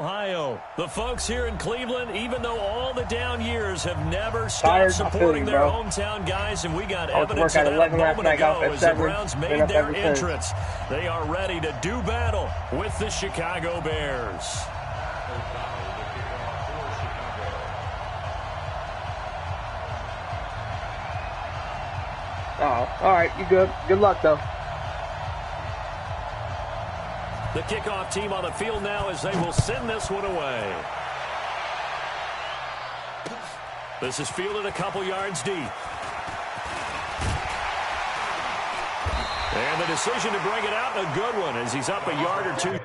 Ohio. The folks here in Cleveland, even though all the down years have never stopped supporting their hometown guys, and we got evidence of that a moment ago as the Browns made their entrance. They are ready to do battle with the Chicago Bears. Oh, all right, you good. Good luck, though. The kickoff team on the field now as they will send this one away. This is fielded a couple yards deep. And the decision to bring it out, a good one as he's up a yard or two.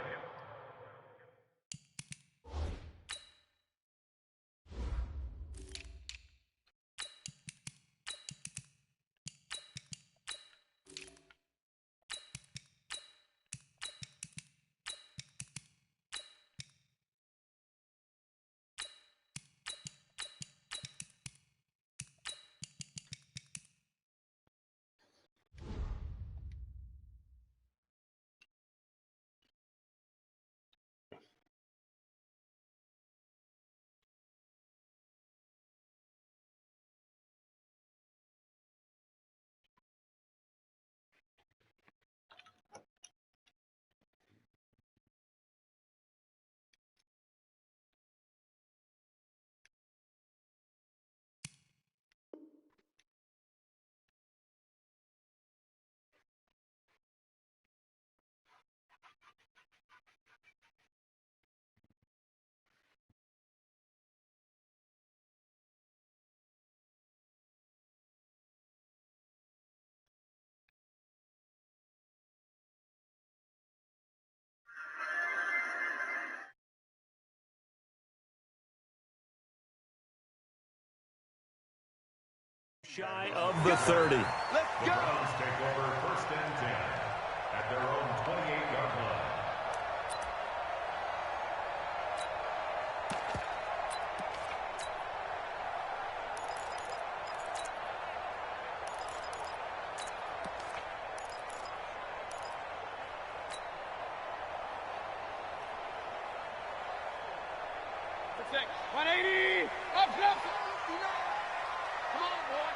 Shy of the 30. Let's go. The Browns take over 1st and 10 at their own 28-yard line. Protect. 180. Up, up. Come on, boy.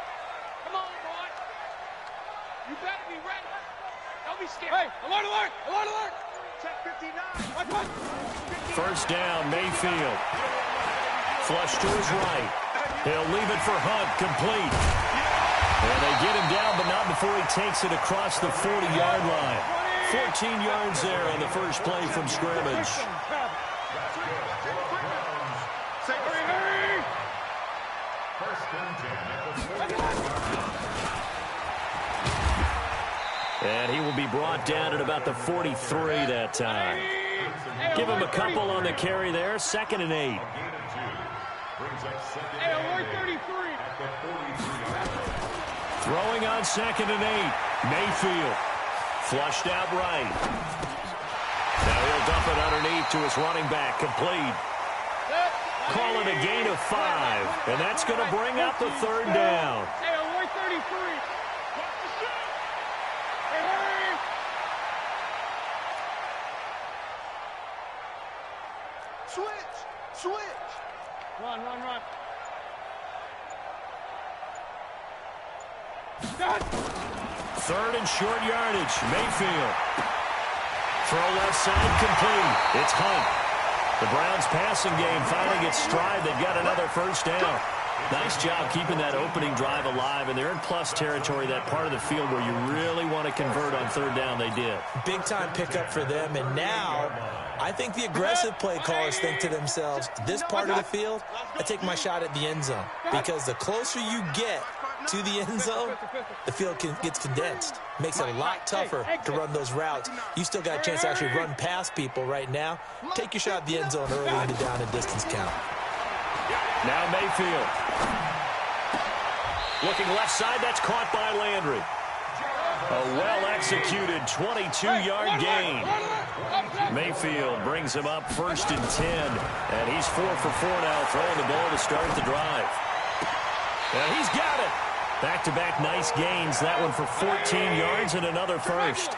Come on, boy. You better be ready. Don't be scared. Hey, alert, alert, alert, alert. Check 59. Watch, watch. 1st down, Mayfield. Flush to his right. He'll leave it for Hunt, complete. And they get him down, but not before he takes it across the 40-yard line. 14 yards there on the first play from scrimmage. And he will be brought down at about the 43 that time. Give him a couple on the carry there. 2nd and 8. Throwing on 2nd and 8. Mayfield. Flushed out right. Now he'll dump it underneath to his running back. Complete. Call it a gain of 5. And that's going to bring up the 3rd down. Switch. Run. 3rd and short yardage. Mayfield. Throw left side, complete. It's Hunt. The Browns passing game finding its stride. They've got another 1st down. Nice job keeping that opening drive alive, and they're in plus territory, that part of the field where you really want to convert on 3rd down. They did. Big-time pickup for them, and now I think the aggressive play callers think to themselves, this part of the field, I take my shot at the end zone, because the closer you get to the end zone, the field gets condensed. Makes it a lot tougher to run those routes. You still got a chance to actually run past people right now. Take your shot at the end zone early in the down and distance count. Now Mayfield. Looking left side, that's caught by Landry. A well-executed 22-yard gain. Mayfield brings him up 1st and 10. And he's 4 for 4 now, throwing the ball to start the drive. And he's got it. Back-to-back nice gains. That one for 14 yards and another 1st.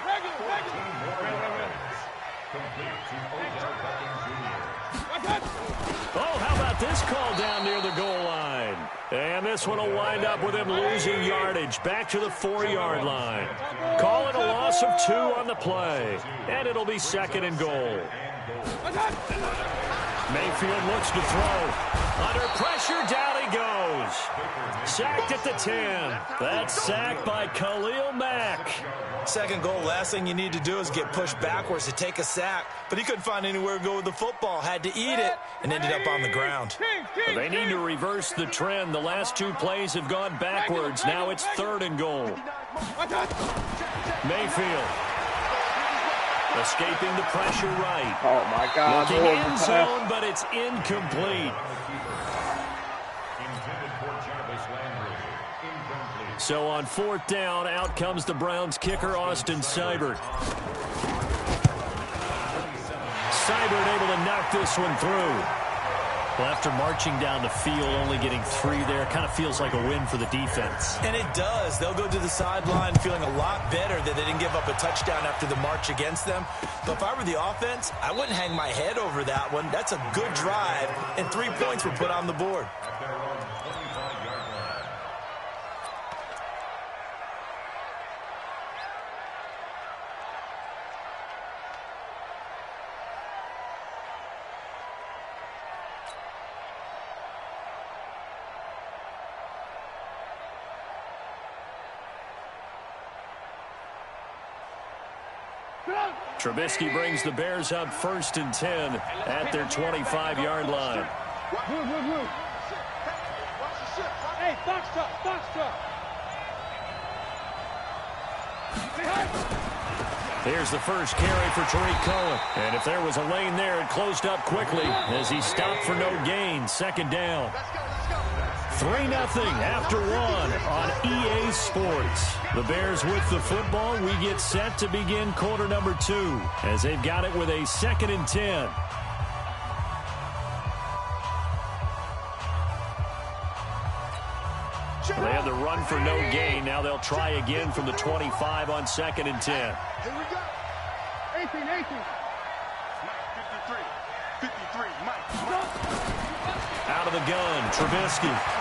this call down near the goal line. And this one will wind up with him losing yardage back to the 4-yard line. Call it a loss of 2 on the play. And it'll be 2nd and goal. Mayfield looks to throw. Under pressure, down he goes. Sacked at the 10. That's sacked by Khalil Mack. 2nd goal, last thing you need to do is get pushed backwards to take a sack. But he couldn't find anywhere to go with the football. Had to eat it and ended up on the ground. They need to reverse the trend. The last 2 plays have gone backwards. Now it's 3rd and goal. Mayfield. Escaping the pressure right. Oh, my God. Looking end zone, but it's incomplete. So on 4th down, out comes the Browns kicker, Austin Seibert. Seibert able to knock this one through. Well, after marching down the field, only getting 3 there, kind of feels like a win for the defense. And it does. They'll go to the sideline feeling a lot better that they didn't give up a touchdown after the march against them. But if I were the offense, I wouldn't hang my head over that one. That's a good drive, and 3 points were put on the board. Trubisky brings the Bears up 1st and 10 at their 25-yard line. Hey, box truck, box truck. Here's the first carry for Tariq Cohen. And if there was a lane there, it closed up quickly as he stopped for no gain. 2nd down. 3-0 after 1 on EA Sports. The Bears with the football. We get set to begin quarter number 2 as they've got it with a 2nd and 10. They had the run for no gain. Now they'll try again from the 25 on 2nd and 10. Here we go. 18. 53, Mike. Out of the gun, Trubisky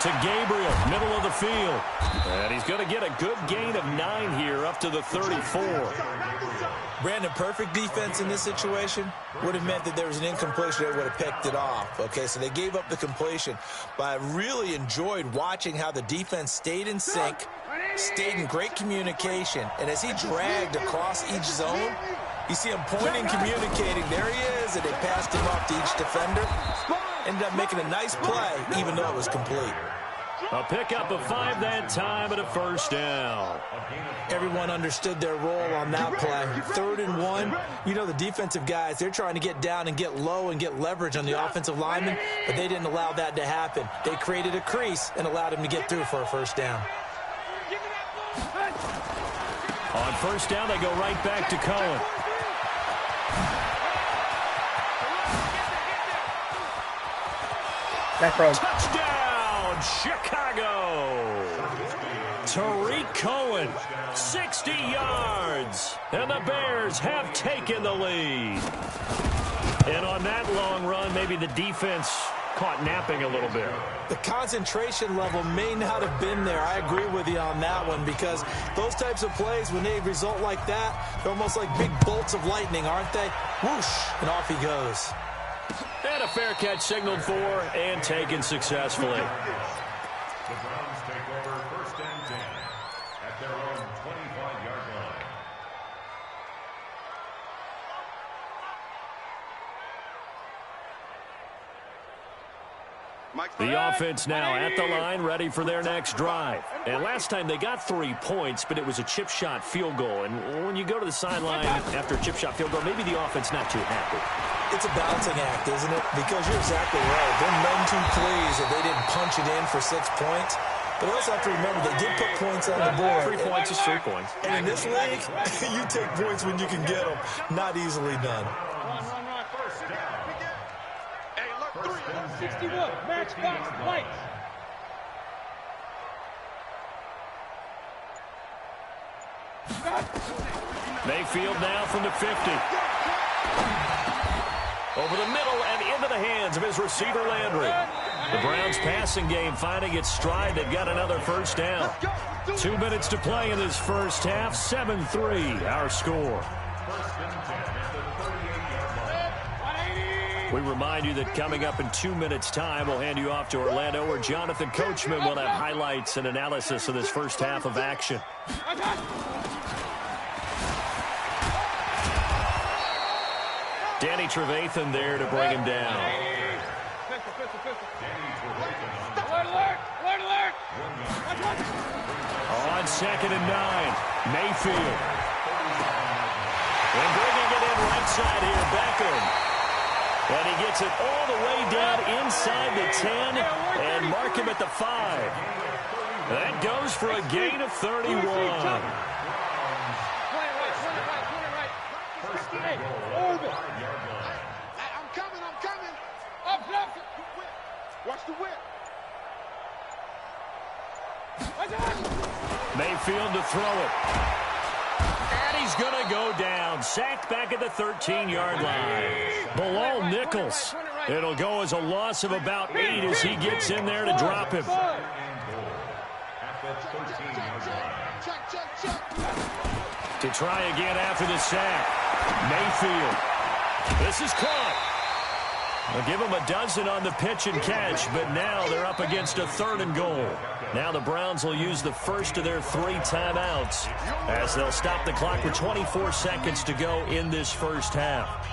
to Gabriel, middle of the field. And he's going to get a good gain of 9 here up to the 34. Brandon, perfect defense in this situation would have meant that there was an incompletion. They would have picked it off. Okay, so they gave up the completion. But I really enjoyed watching how the defense stayed in sync, stayed in great communication. And as he dragged across each zone, you see him pointing, communicating. There he is, and they passed him off to each defender. Ended up making a nice play, even though it was complete. A pickup of 5 that time and a 1st down. Everyone understood their role on that play. 3rd and 1. You know, the defensive guys, they're trying to get down and get low and get leverage on the offensive linemen, but they didn't allow that to happen. They created a crease and allowed him to get through for a 1st down. On 1st down, they go right back to Cohen. Touchdown, Chicago! Tariq Cohen, 60 yards, and the Bears have taken the lead. And on that long run, maybe the defense caught napping a little bit. The concentration level may not have been there. I agree with you on that one, because those types of plays, when they result like that, they're almost like big bolts of lightning, aren't they? Whoosh, and off he goes. And a fair catch signaled for and taken successfully. The Browns take over 1st and 10 at their own 25-yard line. The offense now at the line, ready for their next drive. And last time they got 3 points, but it was a chip shot field goal. And when you go to the sideline after a chip shot field goal, maybe the offense not too happy. It's a balancing act, isn't it? Because you're exactly right. They're none too pleased that they didn't punch it in for 6 points. But also have to remember, they did put points on the board. 3 points is 3 points. And in this league, you take points when you can get them. Not easily done. Run. 1st down. Hey, look, 361. Matchbox lights. Mayfield now from the 50. Over the middle and into the hands hands of his receiver, Landry. The Browns' passing game finding its stride. They've got another first down. 2 minutes to play in this first half. 7-3, our score. We remind you that coming up in 2 minutes' time, we'll hand you off to Orlando, where Jonathan Coachman will have highlights and analysis of this first half of action. Danny Trevathan there to bring him down. On 2nd and 9, Mayfield. And bringing it in right side here, Beckham. And he gets it all the way down inside the 10 and mark him at the 5. That goes for a gain of 31. Hey, Orbit. I'm coming. Up. Watch the whip. Mayfield to throw it. And he's going to go down. Sacked back at the 13-yard line. Bilal Nichols. It'll go as a loss of about 8 as he gets in there to drop him. To try again after the sack. Mayfield. This is caught. They'll give him a dozen on the pitch and catch, but now they're up against a 3rd and goal. Now the Browns will use the first of their 3 timeouts as they'll stop the clock with 24 seconds to go in this first half.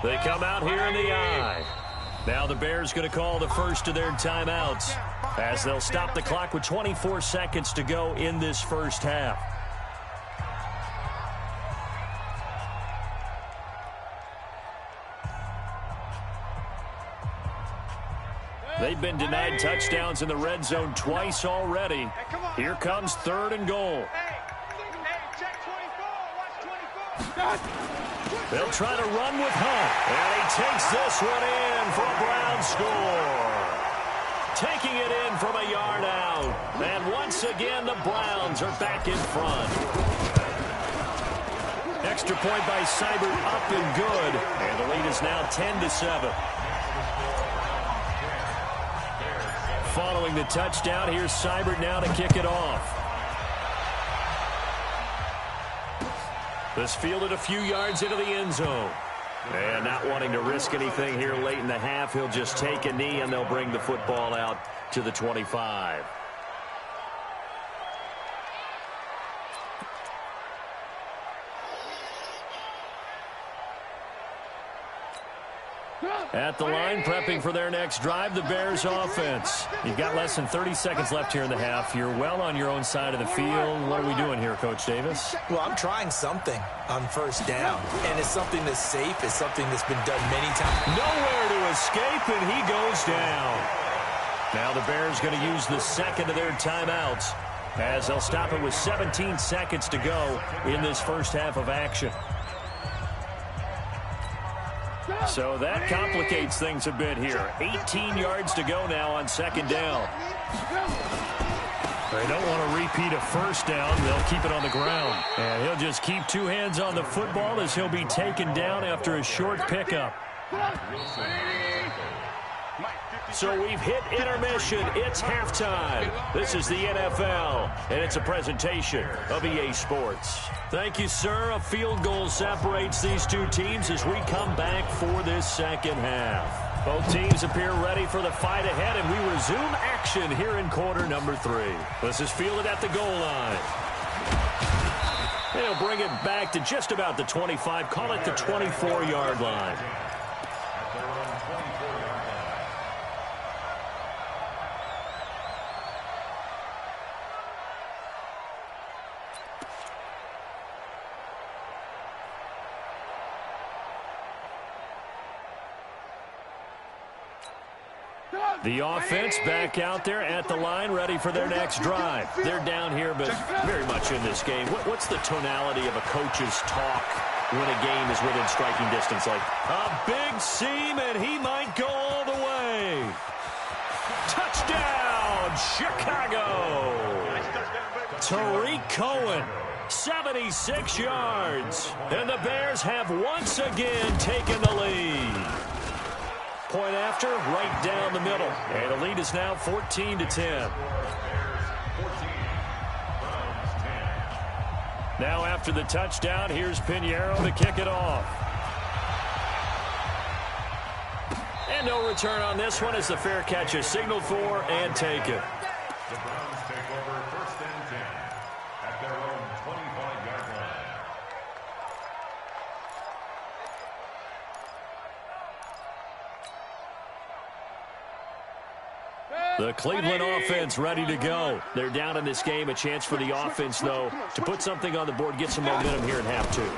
They come out here in the eye. Now the Bears going to call the first of their timeouts as they'll stop the clock with 24 seconds to go in this first half. They've been denied touchdowns in the red zone twice already. Here comes 3rd and goal. They'll try to run with Hunt. And he takes this one in for a Brown score. Taking it in from a yard out. And once again, the Browns are back in front. Extra point by Seibert up and good. And the lead is now 10-7. Following the touchdown, here's Seibert now to kick it off. This fielded a few yards into the end zone. And not wanting to risk anything here late in the half, he'll just take a knee and they'll bring the football out to the 25. At the line, prepping for their next drive, the Bears offense. You've got less than 30 seconds left here in the half. You're well on your own side of the field. What are we doing here, Coach Davis? Well, I'm trying something on first down, and it's something that's safe. It's something that's been done many times. Nowhere to escape, and he goes down. Now the Bears going to use the second of their timeouts as they'll stop it with 17 seconds to go in this first half of action. So that complicates things a bit here. 18 yards to go now on 2nd down. They don't want to repeat a first down. They'll keep it on the ground. And he'll just keep 2 hands on the football as he'll be taken down after a short pickup. So we've hit intermission. It's halftime. This is the NFL, and it's a presentation of EA Sports. Thank you, sir. A field goal separates these two teams as we come back for this second half. Both teams appear ready for the fight ahead, and we resume action here in quarter number 3. This is fielded at the goal line. They'll bring it back to just about the 25, call it the 24-yard line. The offense back out there at the line, ready for their next drive. They're down here, but very much in this game. What's the tonality of a coach's talk when a game is within striking distance? Like, a big seam, and he might go all the way. Chicago. Tariq Cohen, 76 yards. And the Bears have once again taken the lead. Point after, right down the middle. And the lead is now 14-10. Now after the touchdown, here's Pinheiro to kick it off. And no return on this one as the fair catch is signaled for and taken. The Browns take over first and 10 at their own 25-yard line. The Cleveland offense ready to go. They're down in this game. A chance for the offense, though, to put something on the board, get some momentum here in half two.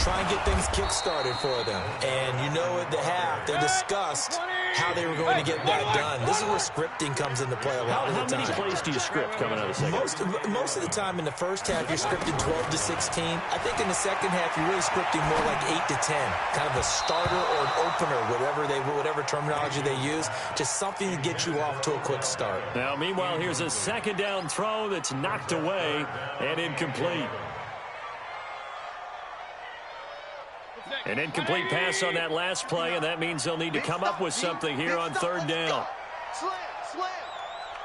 Try and get things kick-started for them. And you know at the half, they discussed how they were going to get that done. This is where scripting comes into play a lot of the time. How many plays do you script coming out of the second? Most of the time in the first half, you're scripting 12 to 16. I think in the second half, you're really scripting more like 8 to 10. Kind of a starter or an opener, whatever terminology they use. Just something to get you off to a quick start. Now, meanwhile, here's a second down throw that's knocked away and incomplete. An incomplete pass on that last play, and that means they'll need to come up with something here on third down. Slam.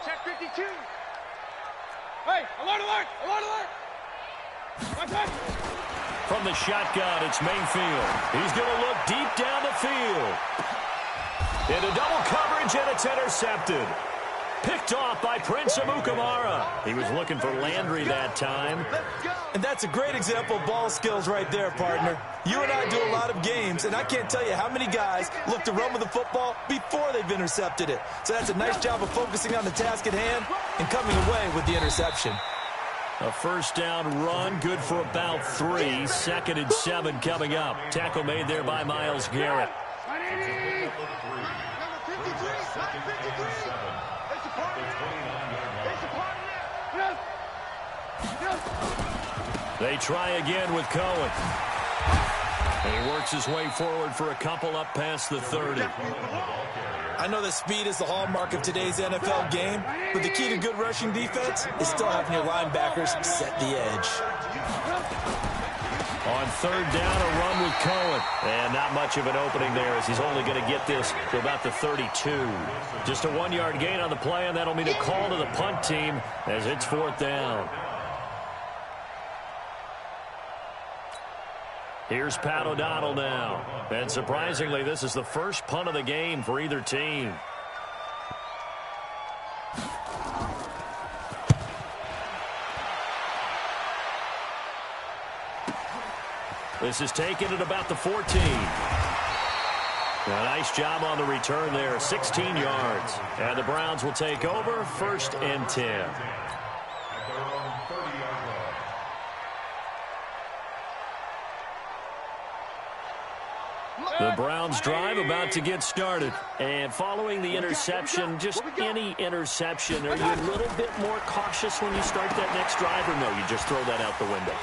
Check 52. Hey, alert, alert, alert, alert. Watch out. From the shotgun, it's Mayfield. He's going to look deep down the field. Into double coverage, and it's intercepted. Picked off by Prince Amukamara. He was looking for Landry that time. And that's a great example of ball skills right there, partner. You and I do a lot of games, and I can't tell you how many guys look to run with the football before they've intercepted it. So that's a nice job of focusing on the task at hand and coming away with the interception. A first down run, good for about 3. 2nd and 7 coming up. Tackle made there by Myles Garrett. They try again with Cohen. And he works his way forward for a couple up past the 30. I know that speed is the hallmark of today's NFL game, but the key to good rushing defense is still having your linebackers set the edge. On third down, a run with Cohen. And not much of an opening there as he's only going to get this to about the 32. Just a 1-yard gain on the play, and that'll mean a call to the punt team as it's 4th down. Here's Pat O'Donnell now. And surprisingly, this is the first punt of the game for either team. This is taken at about the 14. A nice job on the return there, 16 yards. And the Browns will take over, 1st and 10. The Browns drive about to get started. And following the interception, just any interception, are you a little bit more cautious when you start that next drive, or no, you just throw that out the window?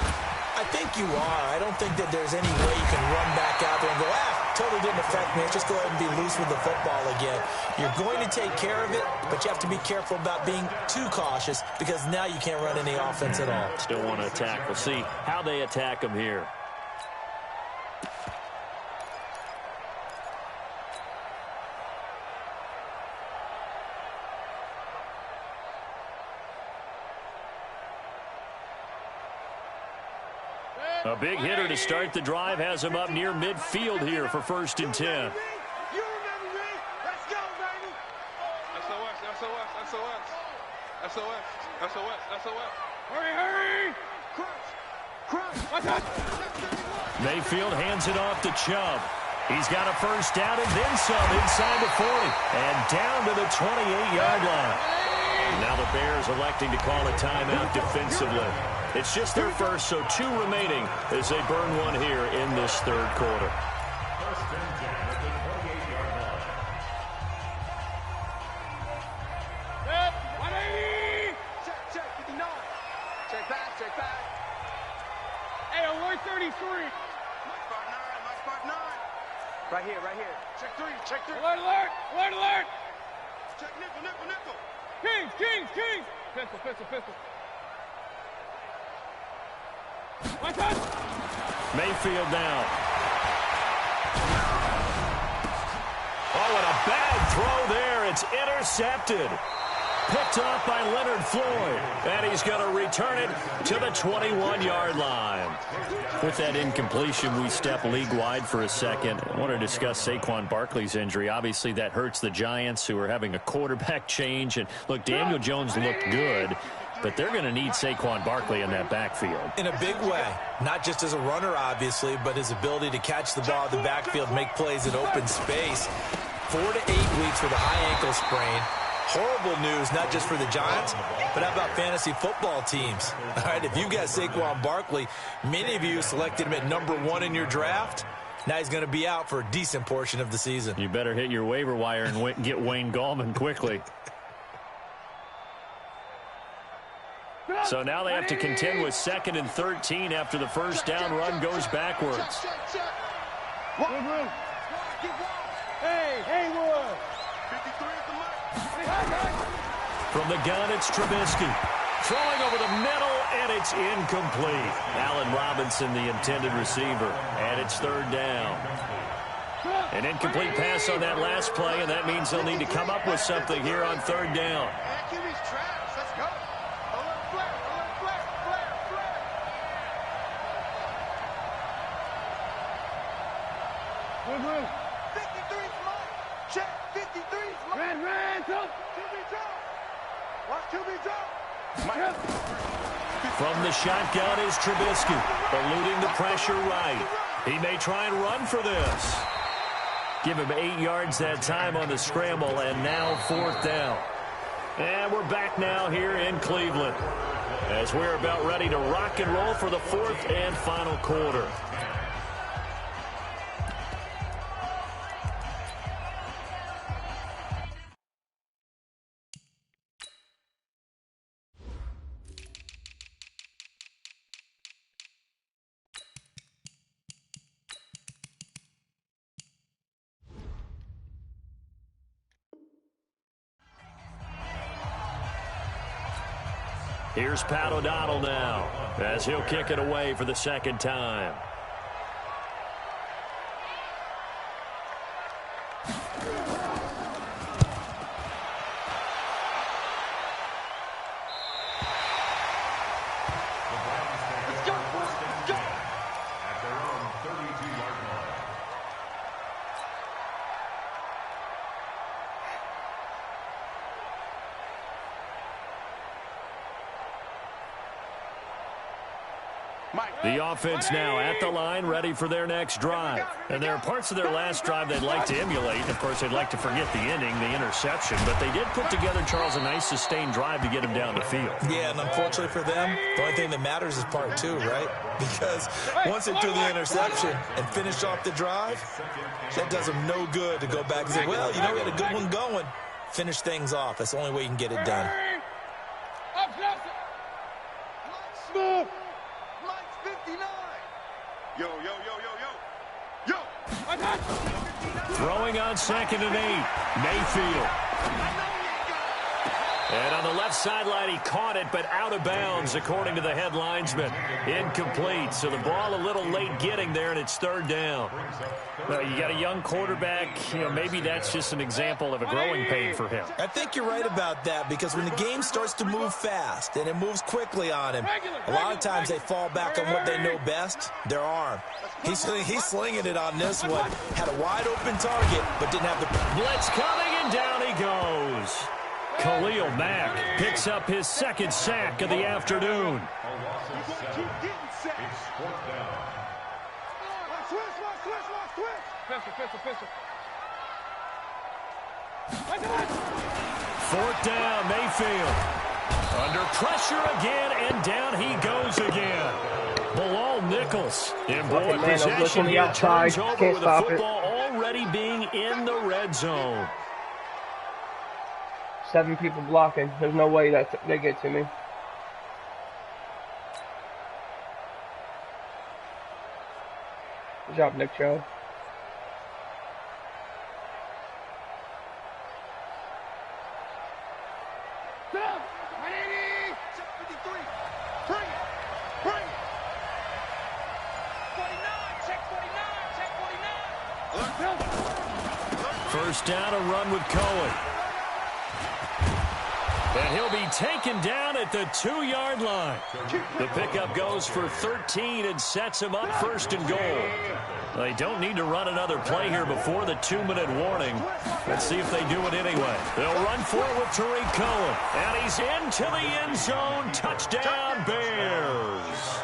I think you are. I don't think that there's any way you can run back out there and go, totally didn't affect me. Let's just go ahead and be loose with the football again. You're going to take care of it, but you have to be careful about being too cautious because now you can't run any offense at all. Still want to attack. We'll see how they attack them here. A big hitter to start the drive has him up near midfield here for 1st and 10. You remember me? Let's go, baby. SOS. Hurry. Crunch. Watch out. Mayfield hands it off to Chubb. He's got a first down and then some inside the 40 and down to the 28-yard line. Now the Bears electing to call a timeout defensively. It's just their first, so 2 remaining as they burn one here in this 3rd quarter. 1st and 10 at the 28-yard line. Set. 180. Check 59. Check back. Hey, alert 33. My spot 9. Right here. Check 3. Alert. Check nickel. King, Kings, Kings. Pistol, pistol, pistol. One touch. Mayfield down. Oh, and a bad throw there. It's intercepted. Picked off by Leonard Floyd. And he's going to return it to the 21-yard line. With that incompletion, we step league-wide for a second. I want to discuss Saquon Barkley's injury. Obviously, that hurts the Giants, who are having a quarterback change. And, look, Daniel Jones looked good, but they're going to need Saquon Barkley in that backfield. In a big way. Not just as a runner, obviously, but his ability to catch the ball in the backfield, make plays in open space. 4 to 8 weeks with a high ankle sprain. Horrible news, not just for the Giants, but how about fantasy football teams? All right, if you've got Saquon Barkley, many of you selected him at #1 in your draft. Now he's going to be out for a decent portion of the season. You better hit your waiver wire and get Wayne Gallman quickly. So now they have to contend with 2nd and 13 after the first down run goes backwards. Hey, Haywood. From the gun, it's Trubisky. Throwing over the middle, and it's incomplete. Allen Robinson, the intended receiver, and it's 3rd down. An incomplete pass on that last play, and that means they'll need to come up with something here on 3rd down. From the shotgun is Trubisky, eluding the pressure right. He may try and run for this. Give him 8 yards that time on the scramble, and now 4th down. And we're back now here in Cleveland as we're about ready to rock and roll for the 4th and final quarter. Here's Pat O'Donnell now as he'll kick it away for the 2nd time. The offense now at the line, ready for their next drive. And there are parts of their last drive they'd like to emulate. Of course, they'd like to forget the inning, the interception. But they did put together, Charles, a nice sustained drive to get him down the field. Yeah, and unfortunately for them, the only thing that matters is part 2, right? Because once they threw the interception and finished off the drive, that does them no good to go back and say, well, you know, we had a good one going. Finish things off. That's the only way you can get it done. Smooth. Yo, yo, yo, yo, yo. Yo. Throwing on 2nd and 8. Mayfield. And on the left sideline, he caught it, but out of bounds, according to the head linesman. Incomplete. So the ball a little late getting there, and it's 3rd down. Well, you got a young quarterback. You know, maybe that's just an example of a growing pain for him. I think you're right about that, because when the game starts to move fast and it moves quickly on him, a lot of times they fall back on what they know best, their arm. He's slinging it on this one. Had a wide open target, but didn't have the blitz coming, and down he goes. Khalil Mack picks up his 2nd sack of the afternoon. Pistol. 4th down, Mayfield. Under pressure again, and down he goes again. Bilal Nichols in boy possession here, turns over with the football already being in the red zone. 7 people blocking. There's no way that they get to me. Good job, Nick Chubb. Sit up. 180. 53. Bring it. Bring it. 49. Check 49. Check 49. First down, a run with Cohen. And he'll be taken down at the 2-yard line. The pickup goes for 13 and sets him up first and goal. They don't need to run another play here before the 2-minute warning. Let's see if they do it anyway. They'll run for it with Tariq Cohen. And he's into the end zone. Touchdown, Bears.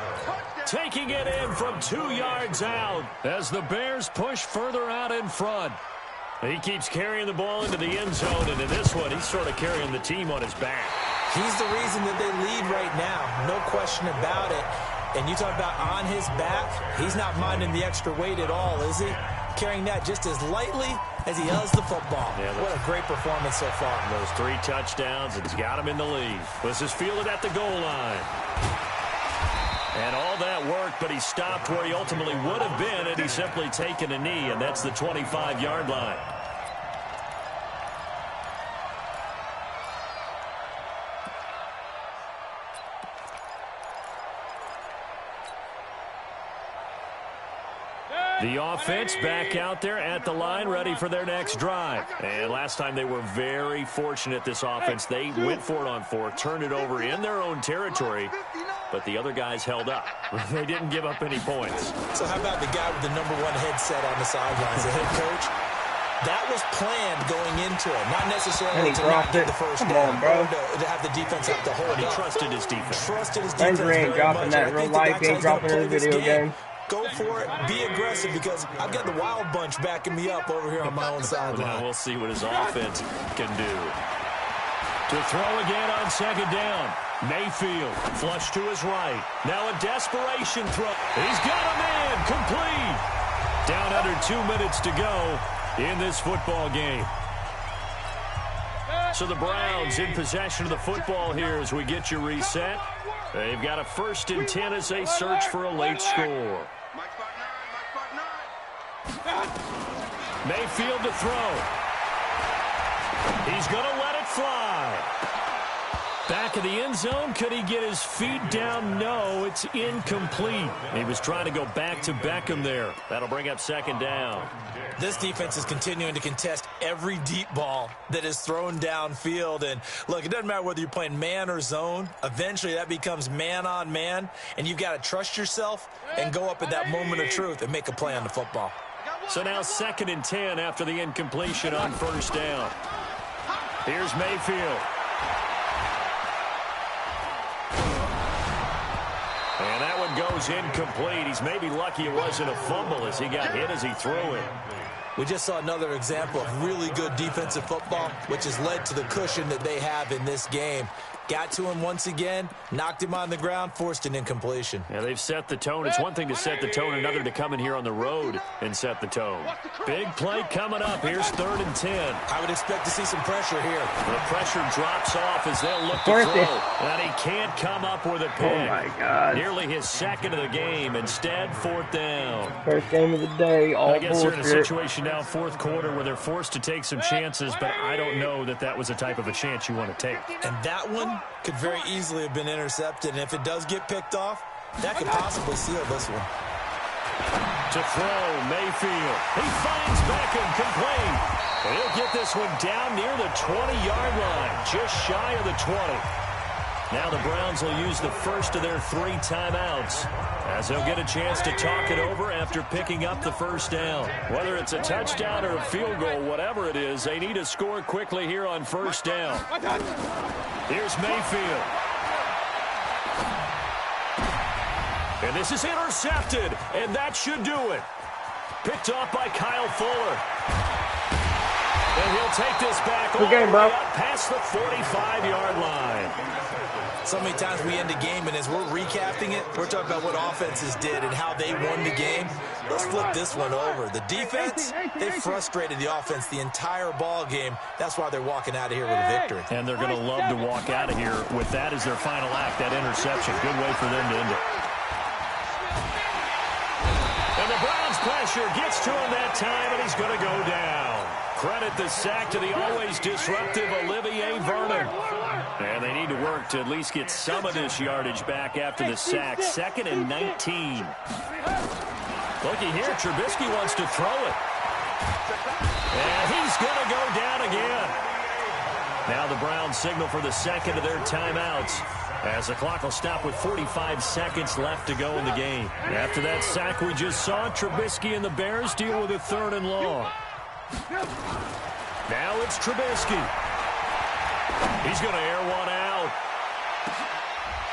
Taking it in from 2 yards out as the Bears push further out in front. He keeps carrying the ball into the end zone, and in this one, he's sort of carrying the team on his back. He's the reason that they lead right now. No question about it. And you talk about on his back, he's not minding the extra weight at all, is he? Carrying that just as lightly as he does the football. Yeah, what a great performance so far. Those 3 touchdowns, and he's got him in the lead. This is fielded at the goal line. And all that worked, but he stopped where he ultimately would have been had he simply taken a knee, and that's the 25-yard line. The offense back out there at the line, ready for their next drive. And last time they were very fortunate, this offense. They went for it on 4, turned it over in their own territory, but the other guys held up. They didn't give up any points. So how about the guy with the #1 headset on the sidelines, the head coach? That was planned going into it, not necessarily to not get the first down, bro. To have the defense have to hold He up. trusted his defense. Trusted his defense Landry ain't very dropping much. that I in real think the life. guy He ain't tries to dropping in play a this video game. Go for it. Be aggressive because I've got the Wild Bunch backing me up over here on my own sideline. Now we'll see what his offense can do. To throw again on second down. Mayfield flush to his right. Now a desperation throw. He's got a man complete. Down under 2 minutes to go in this football game. So the Browns in possession of the football here as we get you reset. They've got a 1st and 10 as they search for a late score. Mike spot 9. Mike spot 9. Mayfield to throw. He's going to let it fly. Back of the end zone. Could he get his feet down? No, it's incomplete. He was trying to go back to Beckham there. That'll bring up second down. This defense is continuing to contest every deep ball that is thrown downfield. And, look, it doesn't matter whether you're playing man or zone. Eventually, that becomes man-on-man, and you've got to trust yourself and go up at that moment of truth and make a play on the football. So now 2nd and 10 after the incompletion on first down. Here's Mayfield. And that one goes incomplete. He's maybe lucky it wasn't a fumble as he got hit as he threw it. We just saw another example of really good defensive football, which has led to the cushion that they have in this game. Got to him once again, knocked him on the ground, forced an incompletion. Yeah, they've set the tone. It's one thing to set the tone, another to come in here on the road and set the tone. Big play coming up. Here's 3rd and 10. I would expect to see some pressure here. The pressure drops off as they'll look to throw. And he can't come up with a pick. Oh, my God. Nearly his 2nd of the game. Instead, 4th down. First game of the day, all I guess bullshit. they're in a situation now, 4th quarter, where they're forced to take some chances, but I don't know that that was the type of a chance you want to take. And that one could very easily have been intercepted. And if it does get picked off, that could possibly seal this one. To throw, Mayfield. He finds Beckham complete. And he'll get this one down near the 20-yard line, just shy of the 20. Now the Browns will use the first of their 3 timeouts as they'll get a chance to talk it over after picking up the first down. Whether it's a touchdown or a field goal, whatever it is, they need to score quickly here on first down. Here's Mayfield. And this is intercepted, and that should do it. Picked off by Kyle Fuller. And he'll take this back all the way up past the 45-yard line. So many times we end a game, and as we're recapping it, we're talking about what offenses did and how they won the game. Let's flip this one over. The defense, they frustrated the offense the entire ball game. That's why they're walking out of here with a victory. And they're going to love to walk out of here with that as their final act, that interception. Good way for them to end it. And the Browns' pressure gets to him that time, and he's going to go down. Credit the sack to the always disruptive Olivier Vernon. And they need to work to at least get some of this yardage back after the sack. 2nd and 19. Looky here, Trubisky wants to throw it. And he's going to go down again. Now the Browns signal for the second of their timeouts, as the clock will stop with 45 seconds left to go in the game. After that sack we just saw, Trubisky and the Bears deal with a 3rd and long. Now it's Trubisky. He's going to air one out.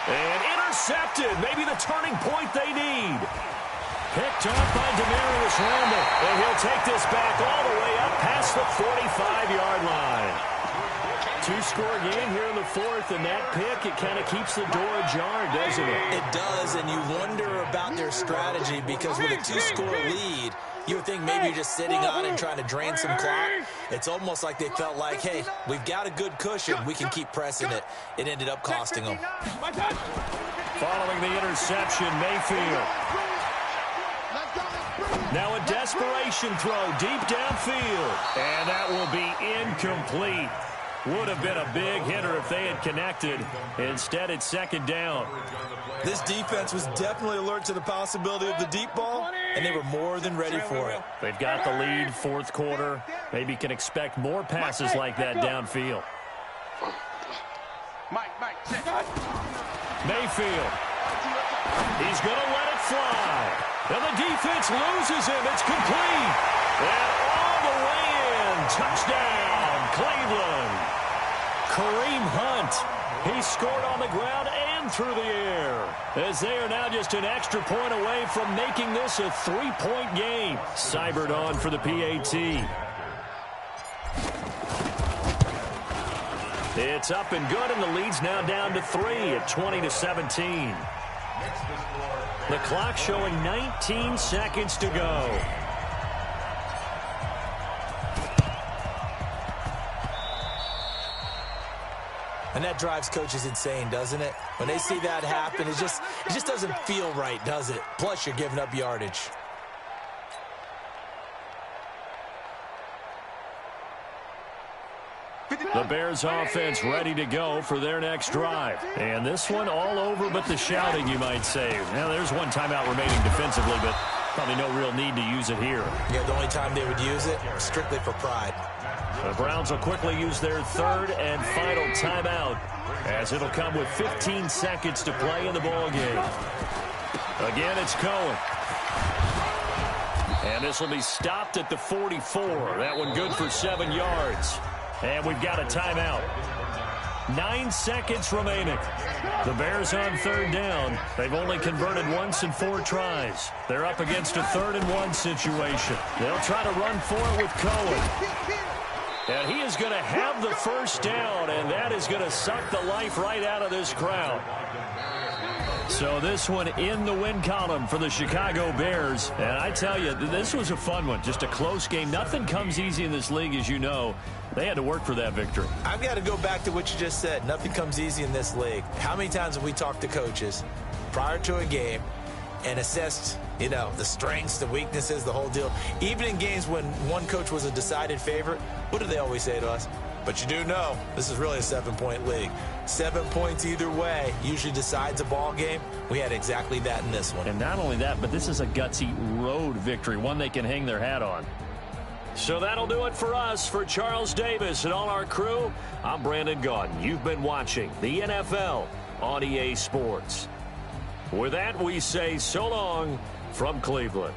And intercepted. Maybe the turning point they need. Picked off by Damarious Randall. And he'll take this back all the way up past the 45-yard line. 2-score game here in the 4th, and that pick, it kind of keeps the door ajar, doesn't it? It does, and you wonder about their strategy, because with a 2-score lead, you would think maybe you're just sitting on and trying to drain some clock. It's almost like they felt like, hey, we've got a good cushion. We can keep pressing it. It ended up costing them. Following the interception, Mayfield. Now a desperation throw deep downfield. And that will be incomplete. Would have been a big hitter if they had connected. Instead, it's 2nd down. This defense was definitely alert to the possibility of the deep ball, and they were more than ready for it. They've got the lead, 4th quarter. Maybe can expect more passes like that downfield. Mayfield. He's going to let it fly. And the defense loses him. It's complete. And all the way in. Touchdown, Cleveland. Kareem Hunt. He scored on the ground and through the air, as they are now just an extra point away from making this a 3-point game. Seibert on for the PAT. It's up and good, and the lead's now down to 3 at 20-17. The clock showing 19 seconds to go. And that drives coaches insane, doesn't it? When they see that happen, it just doesn't feel right, does it? Plus, you're giving up yardage. The Bears offense ready to go for their next drive. And this one all over but the shouting, you might say. Now, there's one timeout remaining defensively, but probably no real need to use it here. Yeah, the only time they would use it, strictly for pride. The Browns will quickly use their 3rd and final timeout, as it'll come with 15 seconds to play in the ballgame. Again, it's Cohen. And this will be stopped at the 44. That one good for 7 yards. And we've got a timeout. 9 seconds remaining. The Bears on 3rd down. They've only converted once in 4 tries. They're up against a 3rd and 1 situation. They'll try to run for it with Cohen. And he is going to have the 1st down, and that is going to suck the life right out of this crowd. So this one in the win column for the Chicago Bears. And I tell you, this was a fun one. Just a close game. Nothing comes easy in this league, as you know. They had to work for that victory. I've got to go back to what you just said. Nothing comes easy in this league. How many times have we talked to coaches prior to a game and assessed, the strengths, the weaknesses, the whole deal? Even in games when one coach was a decided favorite, what do they always say to us? But you do know this is really a 7-point league. 7 points either way usually decides a ball game. We had exactly that in this one. And not only that, but this is a gutsy road victory, one they can hang their hat on. So that'll do it for us. For Charles Davis and all our crew, I'm Brandon Gaudin. You've been watching the NFL on EA Sports. With that, we say so long from Cleveland.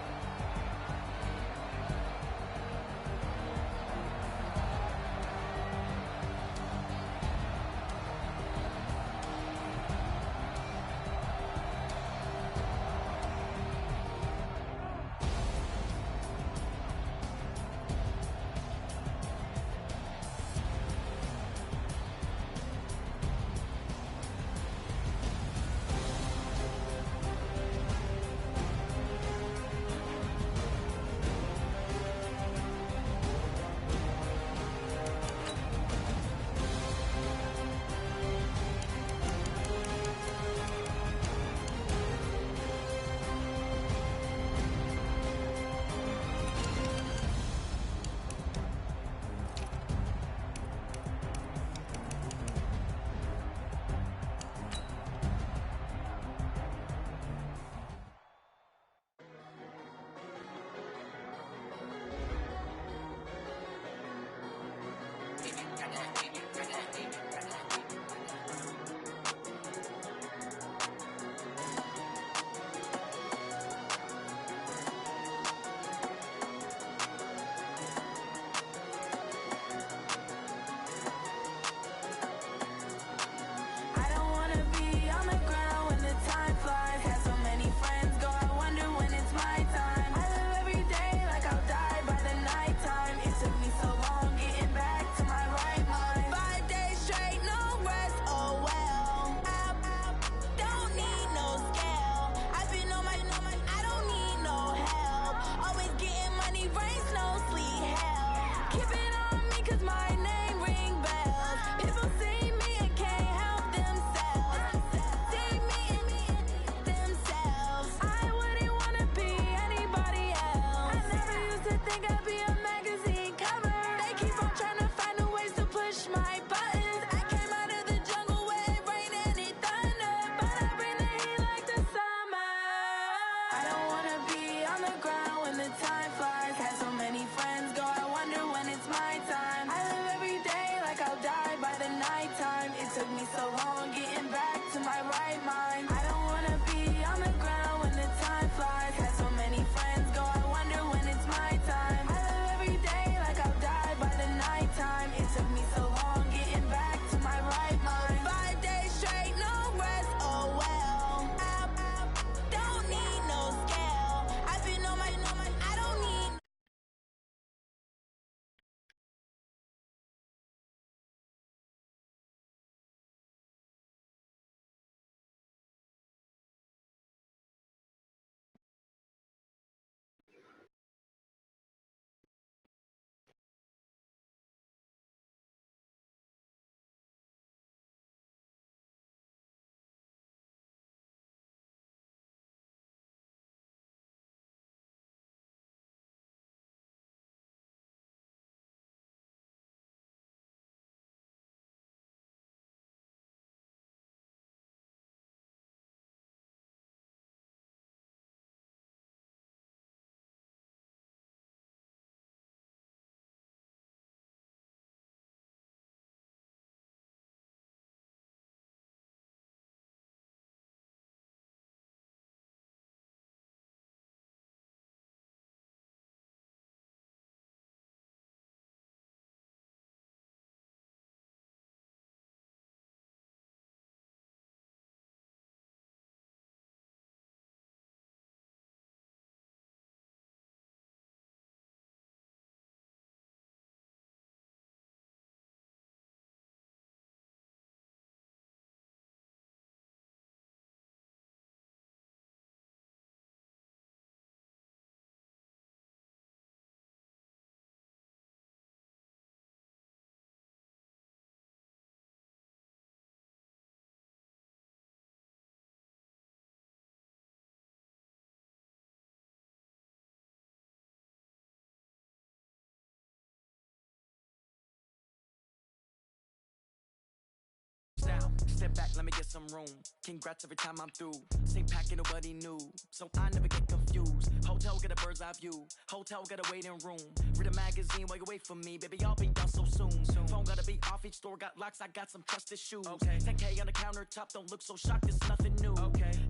step back, let me get some room. Congrats every time I'm through. Same packet, nobody knew, so I never get confused. Hotel, get a bird's eye view. Hotel, get a waiting room. Read a magazine while you wait for me, baby, I'll be done so soon. Phone gotta be off, each store got locks, I got some trusted shoes. 10K on the countertop, don't look so shocked, it's nothing new.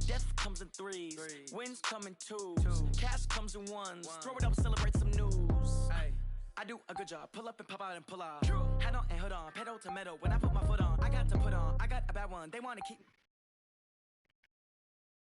Death comes in threes, wins come in twos. Cash comes in ones, throw it up, celebrate some news. I do a good job, pull up and pop out and pull out. Head on and hood on, pedal to metal. When I put my foot on, I got to put on. I got a bad one, they wanna keep.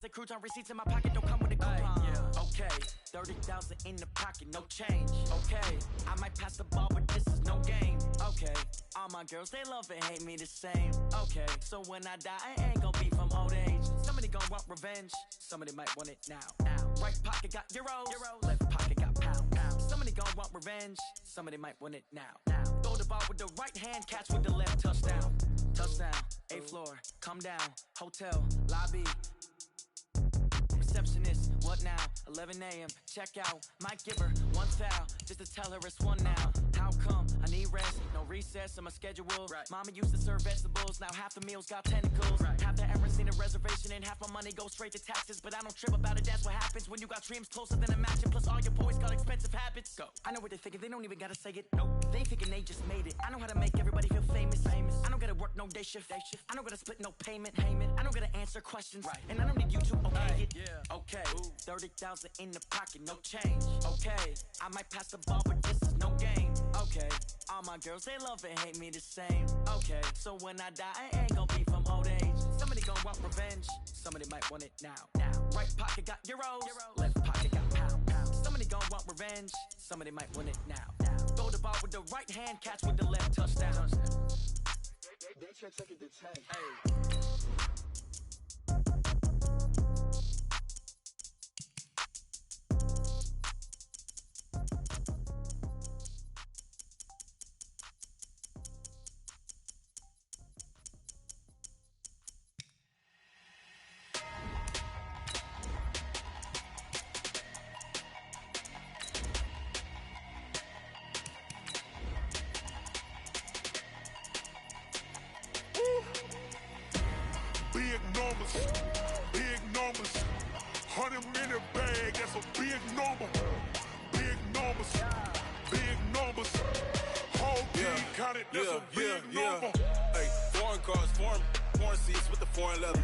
The crouton receipts in my pocket, don't come with a coupon. Okay, 30,000 in the pocket, no change. Okay, I might pass the ball, but this is no game. Okay, all my girls, they love and hate me the same. Okay, so when I die, I ain't gonna be from old age. Somebody gonna want revenge, somebody might want it now. Right pocket got euros, left pocket got pounds. Somebody gonna want revenge, somebody might want it now. Throw the ball with the right hand, catch with the left, touchdown. Touchdown, 8th floor, come down, hotel, lobby. Receptionist, what now? 11 a.m. Check out. Might give her one foul just to tell her it's one now. How come? I need rest, no recess in my schedule. Mama used to serve vegetables, now half the meals got tentacles. Half the ever seen a reservation and half my money goes straight to taxes. But I don't trip about it, that's what happens when you got dreams closer than a match. And plus all your boys got expensive habits. Go. I know what they're thinking, they don't even gotta say it. Nope. They ain't thinking they just made it. I know how to make everybody feel famous. I don't gotta work no day shift. I don't gotta split no payment. I don't gotta answer questions. And I don't need you to okay it. Okay, 30,000 in the pocket, no change. Okay, I might pass the ball, but this is no game. Okay, all my girls, they love and hate me the same. Okay, so when I die, I ain't gonna be from old age. Somebody gonna want revenge, somebody might want it now. Right pocket got euros, left pocket got pounds. Somebody gonna want revenge, somebody might want it now. Throw the ball with the right hand, catch with the left, touchdown. They check it to 10. Big numbers, 100-minute bag, that's a big number. Big numbers, whole team counted, that's a big number. Hey, foreign cars, foreign seats with the foreign leather.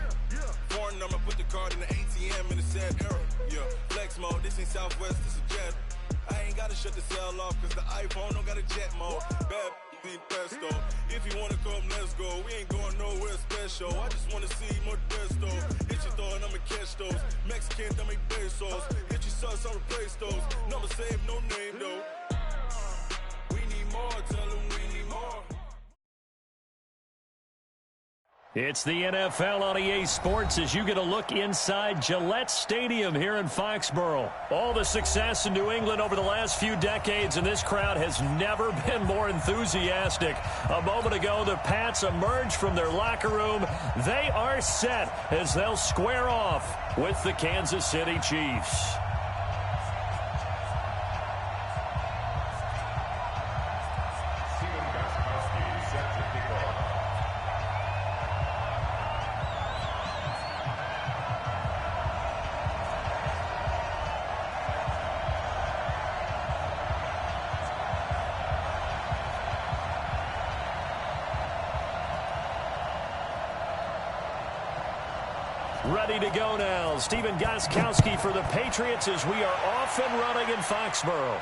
Foreign number, put the card in the ATM in the sad era. Flex mode, this ain't Southwest, this is jet. I ain't gotta shut the cell off, cause the iPhone don't got a jet mode. Bad need pesto. If you wanna come, let's go. We ain't going nowhere special. I just wanna see more Desto. Hit your throw and I'ma catch those. Mexican, I make pesos. Hit your sauce, I'll replace those. Number save, no name though. We need more, tell them we need more. It's the NFL on EA Sports as you get a look inside Gillette Stadium here in Foxborough. All the success in New England over the last few decades, and this crowd has never been more enthusiastic. A moment ago, the Pats emerged from their locker room. They are set as they'll square off with the Kansas City Chiefs. Ready to go now. Stephen Gostkowski for the Patriots as we are off and running in Foxborough.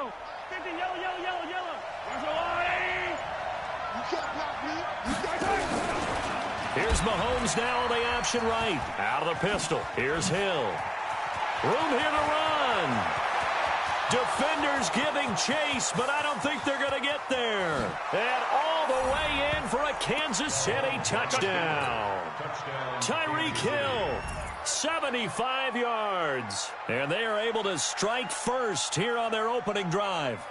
Yellow. 50, yellow, yellow, yellow, yellow. There's a line. You can't block me. You can't. Here's Mahomes now on the option right. Out of the pistol. Here's Hill. Room here to run. Defenders giving chase, but I don't think they're going to get there. And all the way in for a Kansas City touchdown. Tyreek Hill, 75 yards. And they are able to strike first here on their opening drive.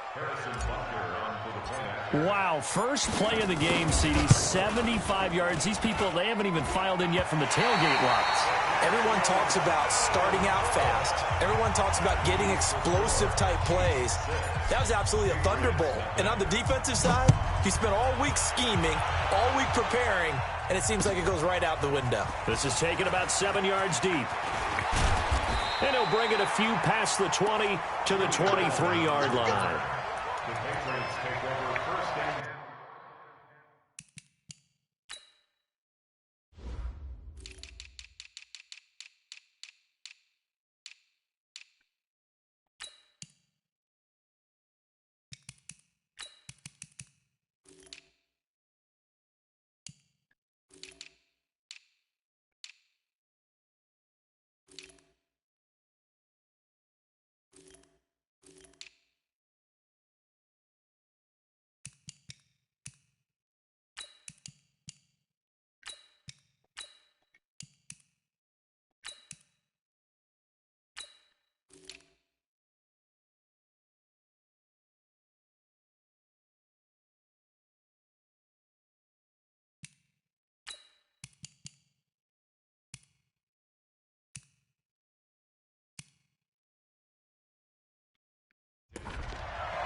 Wow, first play of the game, CD, 75 yards. These people, they haven't even filed in yet from the tailgate lots. Everyone talks about starting out fast. Everyone talks about getting explosive-type plays. That was absolutely a thunderbolt. And on the defensive side, he spent all week scheming, all week preparing, and it seems like it goes right out the window. This is taken about 7 yards deep. And he'll bring it a few past the 20 to the 23-yard line. The Patriots take over first and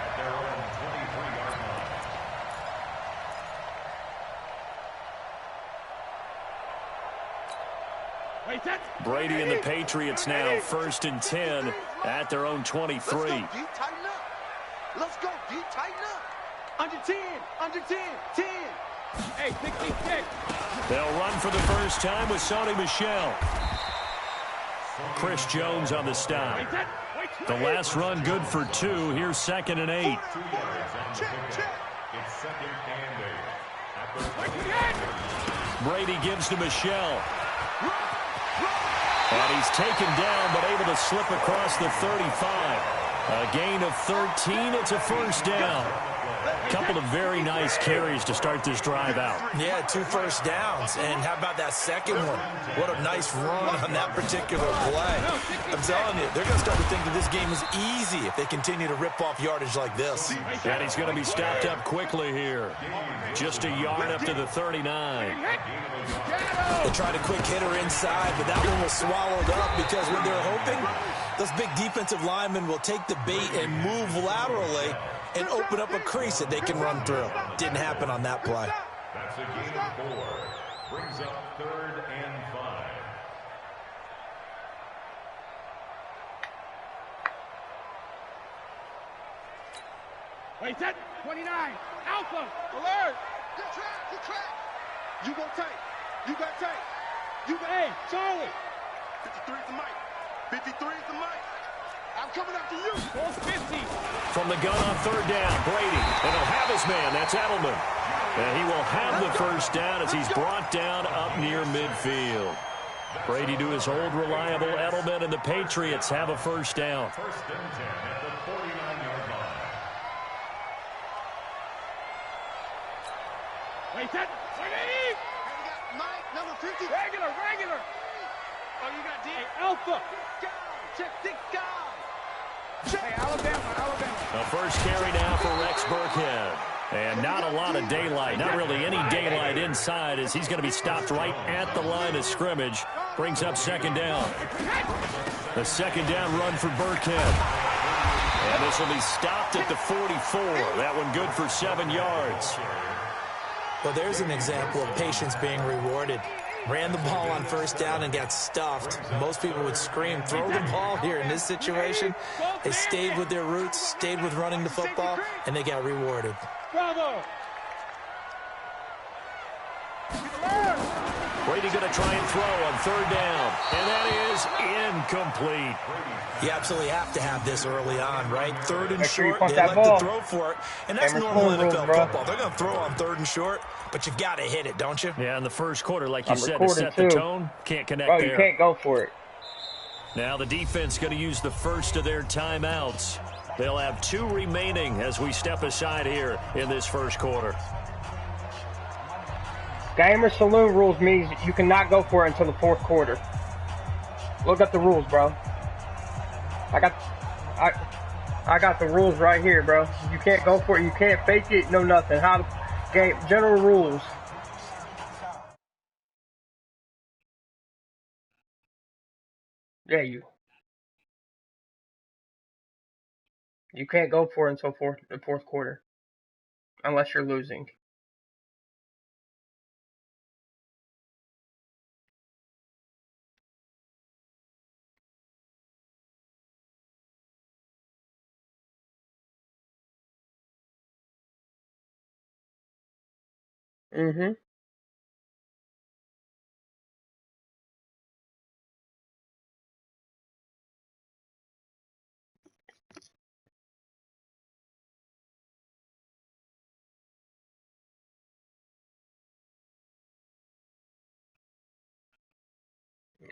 at their own 23-yard line. Wait, that. Brady and the Patriots now first and 10 at their own 23. Let's go, D. Tighten up. Let's go, D. Tighten up. Under 10. Under 10. 10. Hey, 66. They'll run for the first time with Sony Michel. Chris Jones on the stop. Wait, that. The last run good for 2. Here's 2nd and 8. 2 yards on the pickup. It's 2nd and 8. At the Brady gives to Michel. And he's taken down, but able to slip across the 35. A gain of 13. It's a first down. Couple of very nice carries to start this drive out. Yeah, 2 first downs. And how about that second one? What a nice run on that particular play. I'm telling you, they're going to start to think that this game is easy if they continue to rip off yardage like this. And he's going to be stopped up quickly here. Just a yard up to the 39. They tried a quick hitter inside, but that one was swallowed up because when they're hoping, those big defensive linemen will take the bait and move laterally and open up a crease that they can run through. Didn't happen on that play. That's a gain of 4. Brings up 3rd and 5. Wait, that. 29. Alpha. Alert. Good track. Good track. You go tight. You got tight. You got. Hey, Charlie. 53 is the mic. 53 is the mic. I'm coming after you. 450. From the gun on 3rd down, Brady. And he'll have his man. That's Edelman. And he will have the first down as he's brought down up near midfield. Brady to his old reliable Edelman, and the Patriots have a first down. First and 10 at the 49-yard line. Wait, that. 180. Hey, we got Mike, number 50. Regular. Oh, you got D. Hey, Alpha. Check this guy. Hey, Alabama. A first carry now for Rex Burkhead. And not a lot of daylight, not really any daylight inside as he's going to be stopped right at the line of scrimmage. Brings up 2nd down. The 2nd down run for Burkhead. And this will be stopped at the 44. That one good for 7 yards. Well, there's an example of patience being rewarded. Ran the ball on first down and got stuffed. Most people would scream, throw the ball here. In this situation, they stayed with their roots, stayed with running the football, and they got rewarded. Bravo. Brady going to try and throw on 3rd down. And that is incomplete. You absolutely have to have this early on, right? 3rd and Make sure you short, punch they that like ball. to throw for it. And that's Cameron normal Sloan NFL rules, football. They're going to throw on 3rd and short, but you got to hit it, don't you? Yeah, in the first quarter, like you I'm said, to recording set the too. tone, can't connect Bro, there. you can't go for it. Now the defense going to use the first of their timeouts. They'll have 2 remaining as we step aside here in this first quarter. Gamer Saloon rules means you cannot go for it until the 4th quarter. Look at the rules, bro. I got the rules right here, bro. You can't go for it. You can't fake it. No nothing. General rules. Yeah, you can't go for it until the 4th quarter, unless you're losing. Mm-hmm.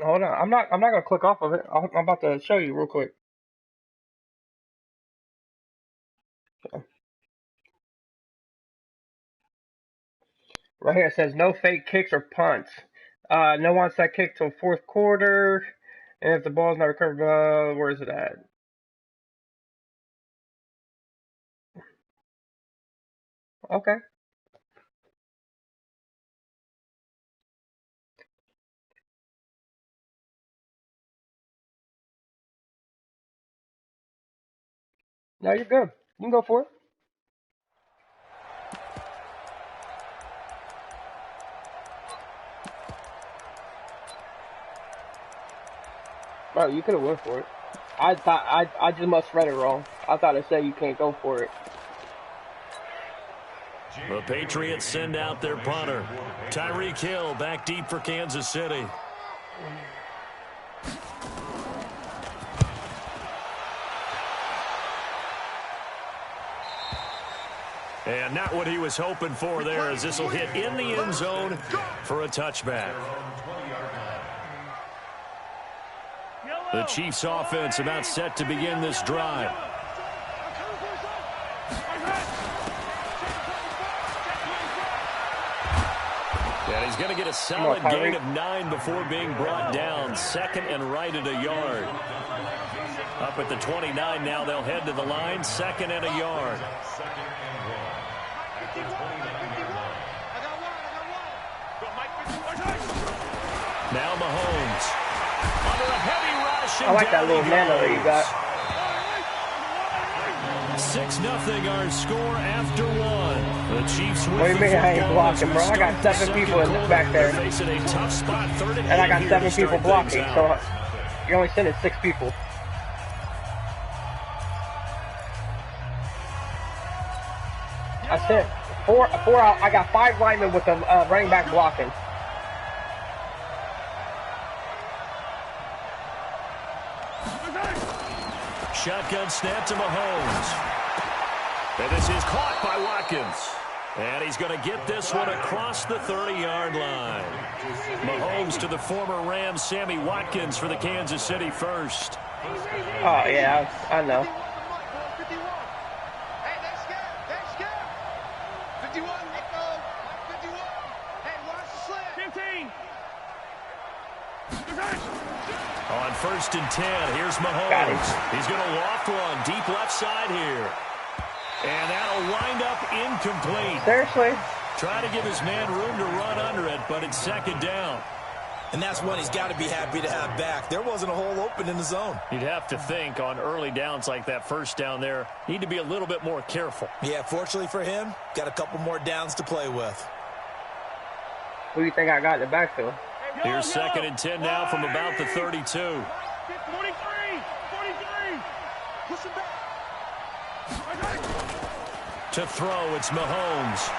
Hold on. I'm not gonna click off of it. I'm about to show you real quick. Right here it says no fake kicks or punts. No onside kick till 4th quarter. And if the ball's not recovered, where is it at? Okay. No, you're good. You can go for it. Bro, you could have went for it. I just must read it wrong. I thought it said you can't go for it. The Patriots send out their punter. Tyreek Hill back deep for Kansas City. And not what he was hoping for there, as this will hit in the end zone for a touchback. The Chiefs offense about set to begin this drive. And he's going to get a solid gain of 9 before being brought down. 2nd and right at a yard. Up at the 29 now, they'll head to the line. 2nd and a yard. Now Mahomes. Under a heavy rush. I like that little nano that you got. 6-0 our score after 1. The Chiefs with What do you mean I ain't blocking, bro? I got 7 people in the back there. Facing a tough spot, 3rd and 8 And I got here 7 to people start blocking, things so out. you're only sending 6 people. I sent 4 out. I got 5 linemen with the running back blocking. Shotgun snap to Mahomes. And this is caught by Watkins. And he's going to get this one across the 30-yard line. Mahomes to the former Rams, Sammy Watkins, for the Kansas City first. Oh, yeah, I know. 51, let go. 51. Hey, watch the slip. 15. On 1st and 10, here's Mahomes. He's going to loft one deep left side here. And that'll wind up incomplete. Seriously? Try to give his man room to run under it, but it's 2nd down. And that's one he's got to be happy to have back. There wasn't a hole open in the zone. You'd have to think on early downs like that, 1st down there, need to be a little bit more careful. Yeah, fortunately for him, got a couple more downs to play with. Who do you think I got in the backfield? Here's 2nd and 10 now from about the 32. 43. Push him back. To throw, it's Mahomes.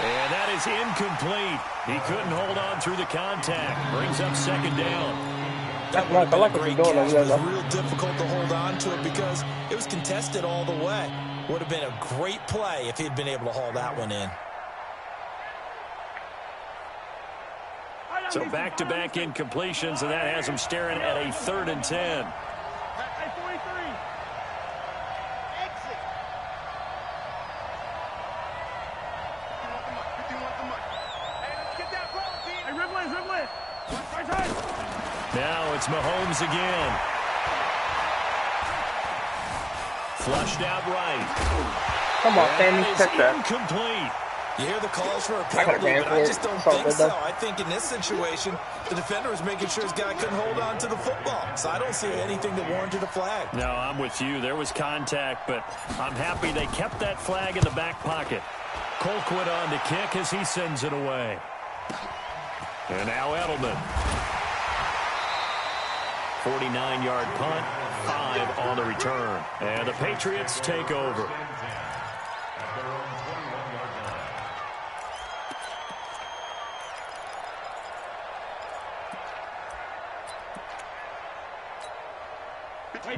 And that is incomplete. He couldn't hold on through the contact. Brings up second down. That would have been a great catch. It was real difficult to hold on to it because it was contested all the way. Would have been a great play if he'd been able to haul that one in. So back-to-back incompletions, and that has him staring at a 3rd and 10. Now it's Mahomes again. Flushed out right. Come on, Sammy, catch that. Incomplete. You hear the calls for a penalty, but I just don't think so. I think in this situation, the defender was making sure his guy couldn't hold on to the football. So I don't see anything that warranted a flag. No, I'm with you. There was contact, but I'm happy they kept that flag in the back pocket. Colquitt on to kick as he sends it away. And now Edelman. 49-yard punt, 5 on the return. And the Patriots take over.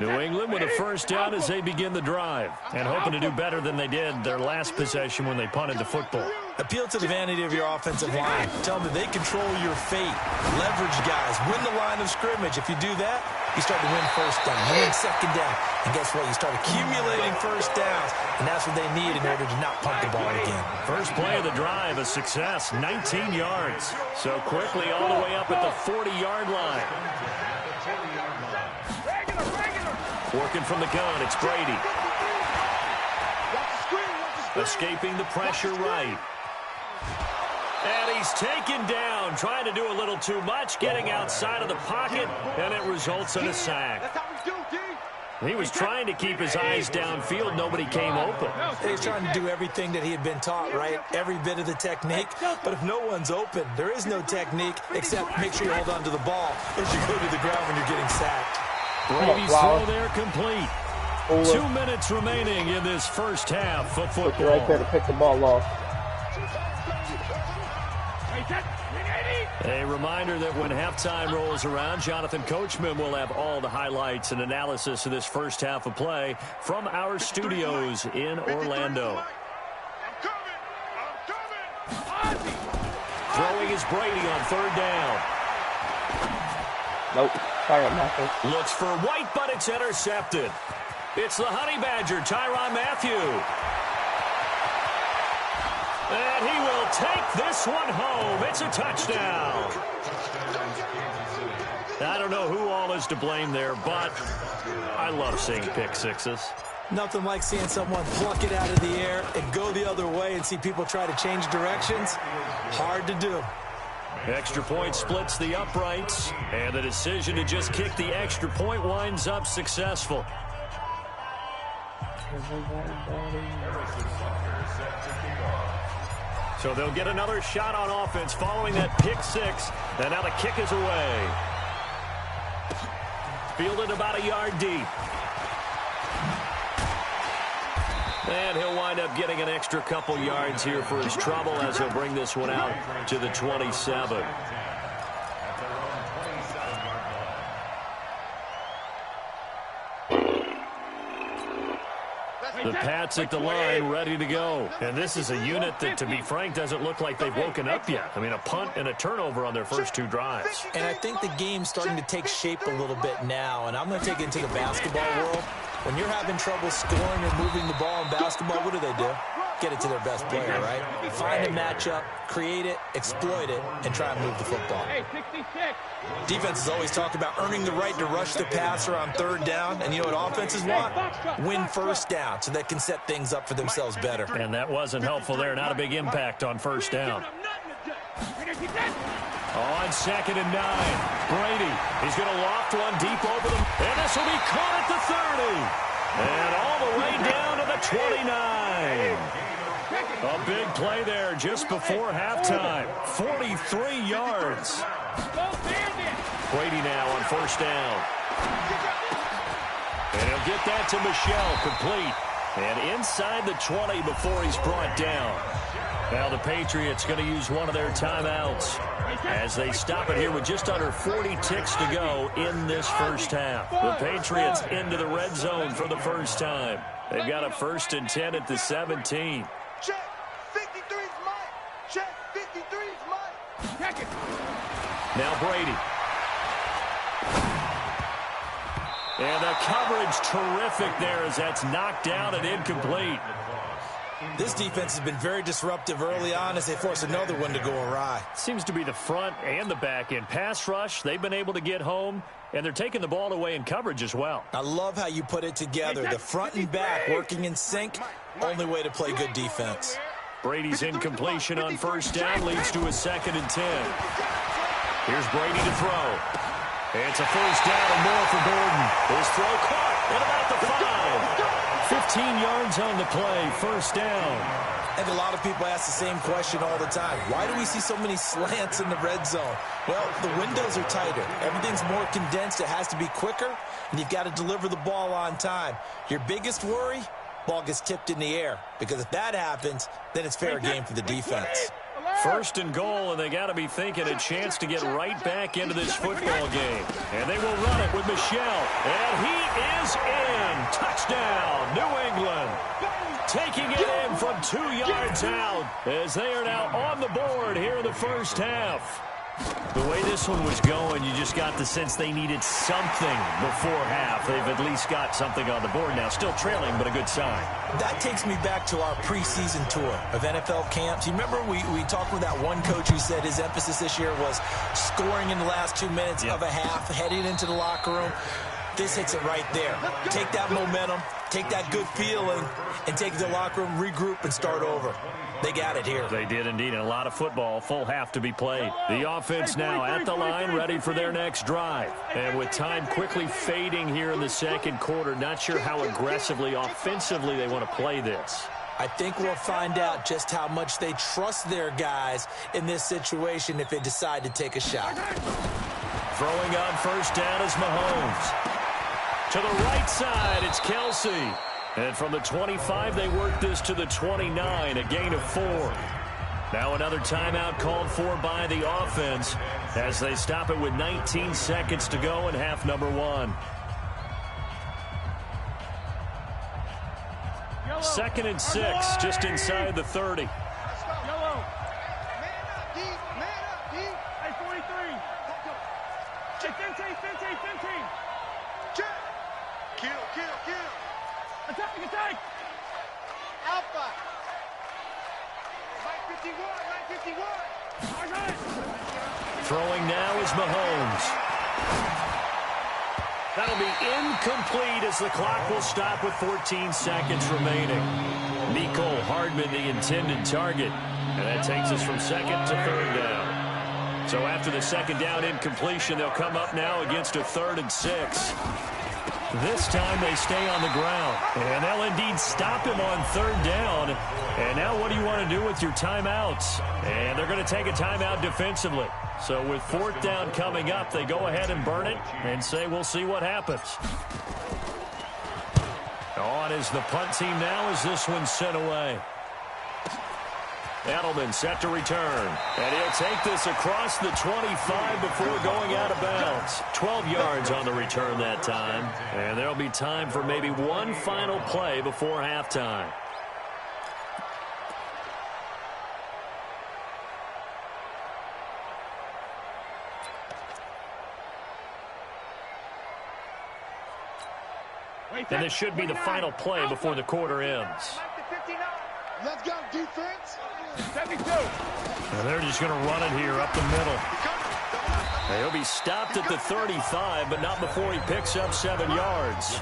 New England with a first down as they begin the drive, and hoping to do better than they did their last possession when they punted the football. Appeal to the vanity of your offensive line. Tell them that they control your fate. Leverage guys. Win the line of scrimmage. If you do that, you start to win first down. You win second down. And guess what? You start accumulating first downs, and that's what they need in order to not punt the ball again. First play of the drive, a success, 19 yards. So quickly all the way up at the 40-yard line. Working from the gun, it's Brady. Escaping the pressure right. And he's taken down, trying to do a little too much, getting outside of the pocket, and it results in a sack. He was trying to keep his eyes downfield. Nobody came open. He was trying to do everything that he had been taught, right? Every bit of the technique. But if no one's open, there is no technique except make sure you hold on to the ball as you go to the ground when you're getting sacked. Brady's throw there complete. 2 minutes remaining in this first half of football. Right there to pick the ball off. A reminder that when halftime rolls around, Jonathan Coachman will have all the highlights and analysis of this first half of play from our studios in Orlando. Throwing is Brady on 3rd down. Nope. Sorry, Matthew. Looks for White, but it's intercepted. It's the Honey Badger, Tyrann Mathieu. And he will take this one home. It's a touchdown. I don't know who all is to blame there, but I love seeing pick sixes. Nothing like seeing someone pluck it out of the air and go the other way and see people try to change directions. Hard to do. Extra point splits the uprights, and the decision to just kick the extra point winds up successful. So they'll get another shot on offense following that pick six, and now the kick is away. Fielded about a yard deep. And he'll wind up getting an extra couple yards here for his trouble as he'll bring this one out to the 27. The Pats at the line, ready to go. And this is a unit that, to be frank, doesn't look like they've woken up yet. I mean, a punt and a turnover on their first 2 drives. And I think the game's starting to take shape a little bit now. And I'm going to take it into the basketball world. When you're having trouble scoring or moving the ball in basketball, what do? Get it to their best player, right? Find a matchup, create it, exploit it, and try and move the football. Defenses always talk about earning the right to rush the passer on 3rd down. And you know what offenses want? Win first down so they can set things up for themselves better. And that wasn't helpful there. Not a big impact on 1st down. On 2nd and 9, Brady. He's going to loft one deep over them. And this will be caught at the 30. And all the way down to the 29. A big play there just before halftime. 43 yards. Brady now on 1st down. And he'll get that to Michel, complete. And inside the 20 before he's brought down. Now the Patriots going to use one of their timeouts as they stop it here with just under 40 ticks to go in this first half. The Patriots into the red zone for the first time. They've got a 1st and 10 at the 17. Check. 53's Mike. Check. 53's Mike. Check it. Now Brady. And the coverage terrific there as that's knocked down and incomplete. This defense has been very disruptive early on as they force another one to go awry. Seems to be the front and the back end. Pass rush, they've been able to get home, and they're taking the ball away in coverage as well. I love how you put it together. The front and back working in sync, only way to play good defense. Brady's incompletion on first down leads to a 2nd and 10. Here's Brady to throw. It's a first down and more for Gordon. His throw caught at about the 5. 15 yards on the play, first down. And a lot of people ask the same question all the time. Why do we see so many slants in the red zone? Well, the windows are tighter. Everything's more condensed. It has to be quicker, and you've got to deliver the ball on time. Your biggest worry, ball gets tipped in the air. Because if that happens, then it's fair game for the defense. 1st and goal, and they got to be thinking a chance to get right back into this football game. And they will run it with Michel. And he is in. Touchdown, New England. Taking it in from 2 yards out as they are now on the board here in the first half. The way this one was going, you just got the sense they needed something before half. They've at least got something on the board now. Still trailing, but a good sign. That takes me back to our preseason tour of NFL camps. You remember we talked with that one coach who said his emphasis this year was scoring in the last 2 minutes of a half, heading into the locker room. This hits it right there. Take that momentum, take that good feeling, and take it to the locker room, regroup, and start over. They got it here. They did indeed, and a lot of football, full half to be played. The offense now at the line, ready for their next drive. And with time quickly fading here in the second quarter, not sure how aggressively, offensively they want to play this. I think we'll find out just how much they trust their guys in this situation if they decide to take a shot. Throwing on first down is Mahomes. To the right side, it's Kelsey. And from the 25, they work this to the 29, a gain of 4. Now another timeout called for by the offense as they stop it with 19 seconds to go in half number 1. 2nd and 6, just inside the 30. Yellow. Man up, D. Hey, 43. Hey, 15. Check. Kill. Attack. Alpha. Mike 51. Throwing now is Mahomes. That'll be incomplete as the clock will stop with 14 seconds remaining. Mecole Hardman, the intended target. And that takes us from 2nd to 3rd down. So after the 2nd down incompletion, they'll come up now against a 3rd and 6. This time they stay on the ground. And they'll indeed stop him on 3rd down. And now what do you want to do with your timeouts? And they're going to take a timeout defensively. So with 4th down coming up, they go ahead and burn it and say we'll see what happens. On is the punt team now as this one's sent away. Edelman set to return. And he'll take this across the 25 before going out of bounds. 12 yards on the return that time. And there'll be time for maybe one final play before halftime. And this should be the final play before the quarter ends. Let's go, defense. 72. And they're just going to run it here up the middle. And he'll be stopped at the 35, but not before he picks up 7 yards.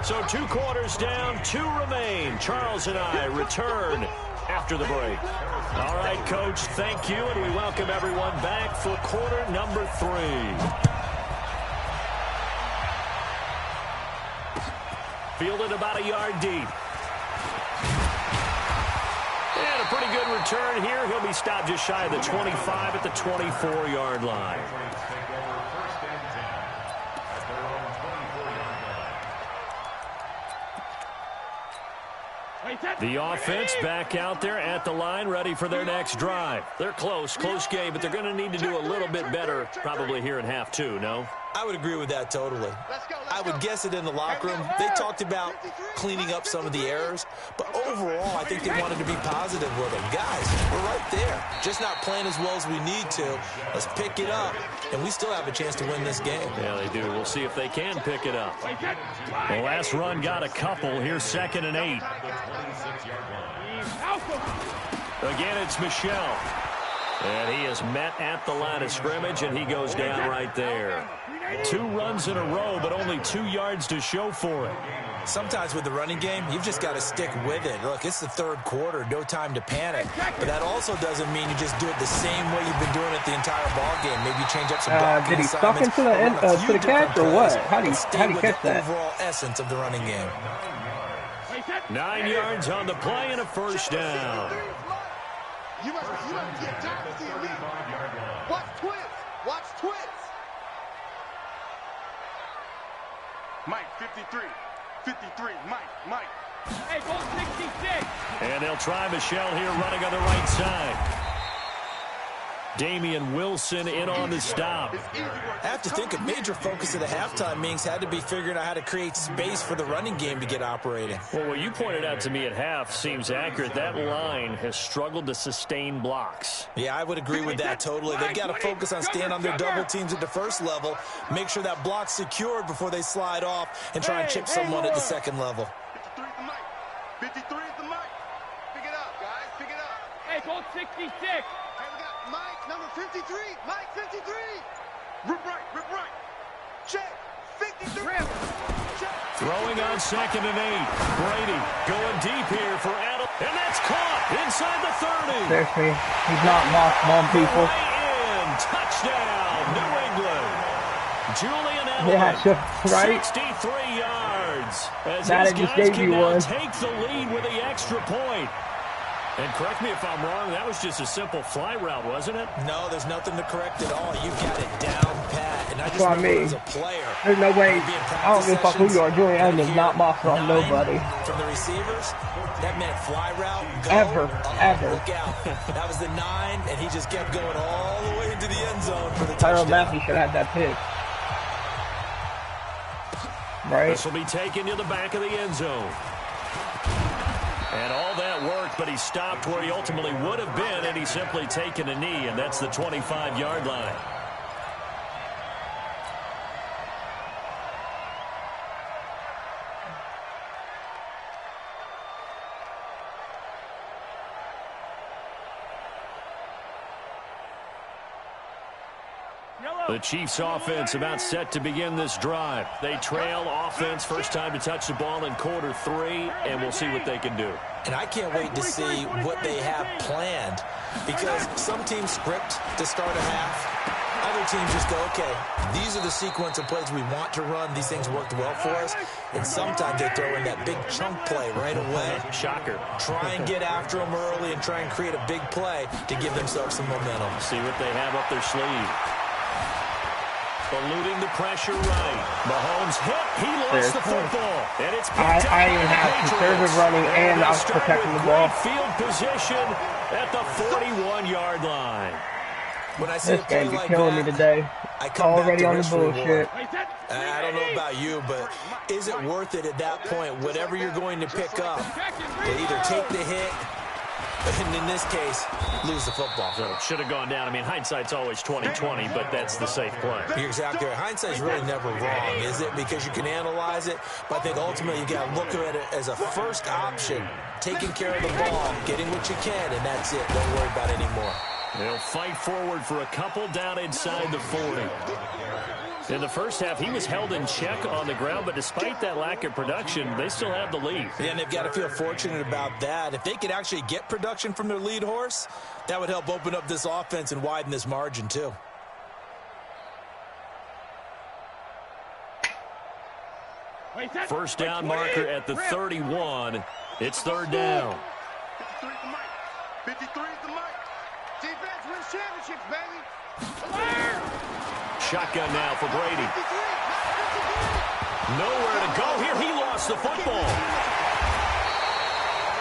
So 2 quarters down, 2 remain. Charles and I return after the break. All right, Coach, thank you, and we welcome everyone back for quarter number 3. Fielded about a yard deep. And a pretty good return here. He'll be stopped just shy of the 25 at the 24-yard line. The offense back out there at the line, ready for their next drive. They're close game, but they're going to need to do a little bit better probably here in half two, no? I would agree with that totally. I would guess it in the locker room. They talked about cleaning up some of the errors, but overall, I think they wanted to be positive with it. Guys, we're right there. Just not playing as well as we need to. Let's pick it up, and we still have a chance to win this game. Yeah, they do. We'll see if they can pick it up. The last run got a couple. Here's 2nd and 8. Again, it's Michel. And he is met at the line of scrimmage, and he goes down right there. 2 runs in a row, but only 2 yards to show for it. Sometimes with the running game, you've just got to stick with it. Look, it's the 3rd quarter, no time to panic. But that also doesn't mean you just do it the same way you've been doing it the entire ball game. Maybe change up some blocking did he suck into the catch or what? How do you catch that? Overall essence of the running game. 9 yards on the play and a first down. You must get tired of seeing me. Watch twins. Watch twins. Mike, 53. 53. Mike. Hey, go 66. And they'll try Michel here running on the right side. Damian Wilson in on the stop. I have to think a major focus of the halftime meetings had to be figuring out how to create space for the running game to get operating. Well, what you pointed out to me at half seems accurate. That line has struggled to sustain blocks. Yeah, I would agree with that totally. They've got to focus on staying on their double teams at the first level, make sure that block's secured before they slide off, and try and chip someone at the second level. 53 is the mic. 53 is the mic. Pick it up, guys. Pick it up. Hey, go 66. Mike, number 53. Mike, 53. Rip right. Check. 53. Check. Throwing on 2nd and 8. Brady going deep here for Adam. And that's caught inside the 30. Seriously, he's not moss people. In. Touchdown, New England. Julian Edelman, Yeah, right? 63 yards. As That his just guys gave can you now one. take the lead with the extra point. And correct me if I'm wrong, that was just a simple fly route, wasn't it? No, there's nothing to correct at all. You've got it down pat. And I just That's what I remember mean. as a player. There's no way. I don't give a fuck who you are. Julian Edelman is not mossing on nobody. From the receivers, that meant fly route, go. Ever. Look out. That was the 9, and he just kept going all the way into the end zone for the Tyrann touchdown. Mathieu should have that pick. Right? This will be taken to the back of the end zone. And all that worked, but he stopped where he ultimately would have been, and he's simply taken a knee, and that's the 25-yard line. The Chiefs offense about set to begin this drive. They trail offense, first time to touch the ball in quarter 3, and we'll see what they can do. And I can't wait to see what they have planned, because some teams script to start a half. Other teams just go, okay, these are the sequence of plays we want to run. These things worked well for us. And sometimes they throw in that big chunk play right away. Shocker. Try and get after them early and try and create a big play to give themselves some momentum. See what they have up their sleeve. Eluding the pressure right. Mahomes hit. He lost the football. And it's picked up I by even the have Patriots. conservative running and I was Start protecting with the ball. great field position at the 41-yard line. When I see This a play game be like killing me that, today. I come back Already to on the risk reward. bullshit. I don't know about you, but is it worth it at that point? Whatever you're going to pick up, to either take the hit, and in this case, lose the football. So it should have gone down. I mean, hindsight's always 20/20, but that's the safe play. You're exactly right. Hindsight's really never wrong, is it? Because you can analyze it, but I think ultimately you got to look at it as a first option, taking care of the ball, getting what you can, and that's it. Don't worry about it anymore. They'll fight forward for a couple down inside the 40. In the first half, he was held in check on the ground, but despite that lack of production, they still have the lead. Yeah, and they've got to feel fortunate about that. If they could actually get production from their lead horse, that would help open up this offense and widen this margin too. First down marker at the 31. It's third down. 53 is the mic. 53 is the mic. Defense wins championships, baby. Shotgun now for Brady. Nowhere to go here. He lost the football.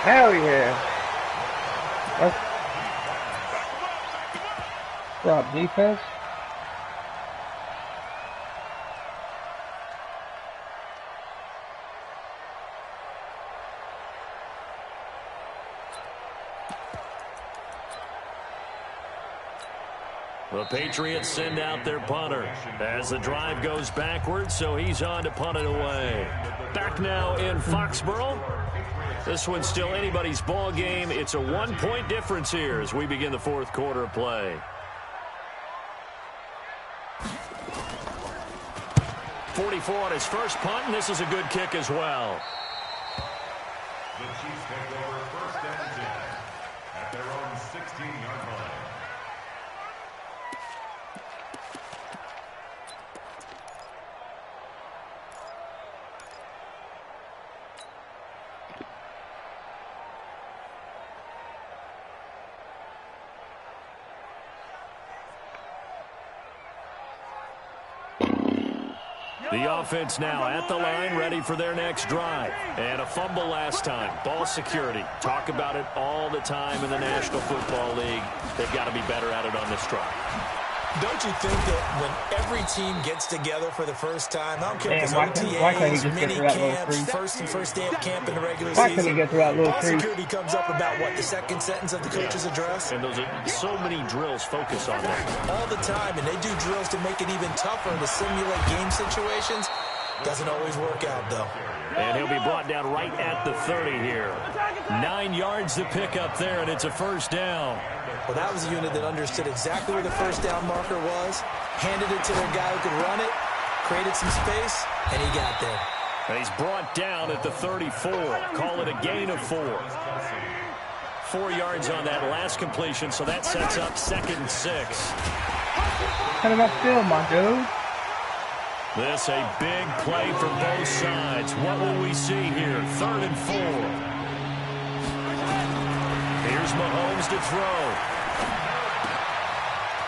Hell yeah. Let's drop defense. The Patriots send out their punter as the drive goes backwards, so he's on to punt it away. Back now in Foxborough. This one's still anybody's ball game. It's a 1-point difference here as we begin the fourth quarter of play. .44 on his first punt, and this is a good kick as well. The Chiefs take over first and 10 at their own 16-yard line. The offense now at the line, ready for their next drive. And a fumble last time. Ball security. Talk about it all the time in the National Football League. They've got to be better at it on this drive. Don't you think that when every team gets together for the first time, I don't care if it's why can't he OTAs, just get mini to that little camps, three? first day of camp in the regular Why couldn't he season, get to that little ball three? security comes up about, what, the second sentence of the coach's address? And those are so many drills focus on that. All the time, and they do drills to make it even tougher to simulate game situations. Doesn't always work out, though. And he'll be brought down right at the 30 here. 9 yards to pick up there, and it's a first down. Well, that was a unit that understood exactly where the first down marker was, handed it to their guy who could run it, created some space, and he got there. And he's brought down at the 34. Call it a gain of 4. 4 yards on that last completion, so that sets up 2nd and 6. Cut him upfield, my dude. This a big play from both sides. What will we see here? 3rd and 4. Here's Mahomes to throw.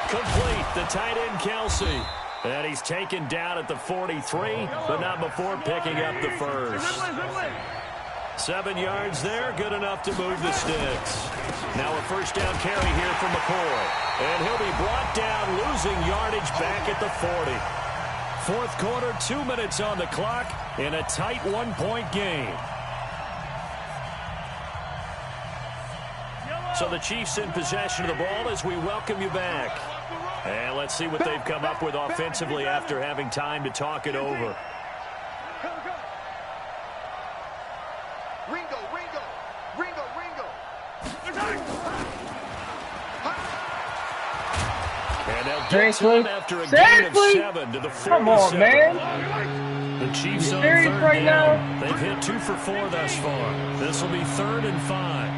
Complete, the tight end Kelsey. And he's taken down at the 43, but not before picking up the first. 7 yards there, good enough to move the sticks. Now a first down carry here from McCoy. And he'll be brought down, losing yardage back at the 40. Fourth quarter, 2 minutes on the clock in a tight 1-point game. So the Chiefs in possession of the ball as we welcome you back. And let's see what they've come up with offensively after having time to talk it over. Ringo. And they'll get to him after a gain of 7 to the 47. Come on, man. The Chiefs on serious 3rd right down. now? They've hit 2 for 4 thus far. This will be 3rd and 5.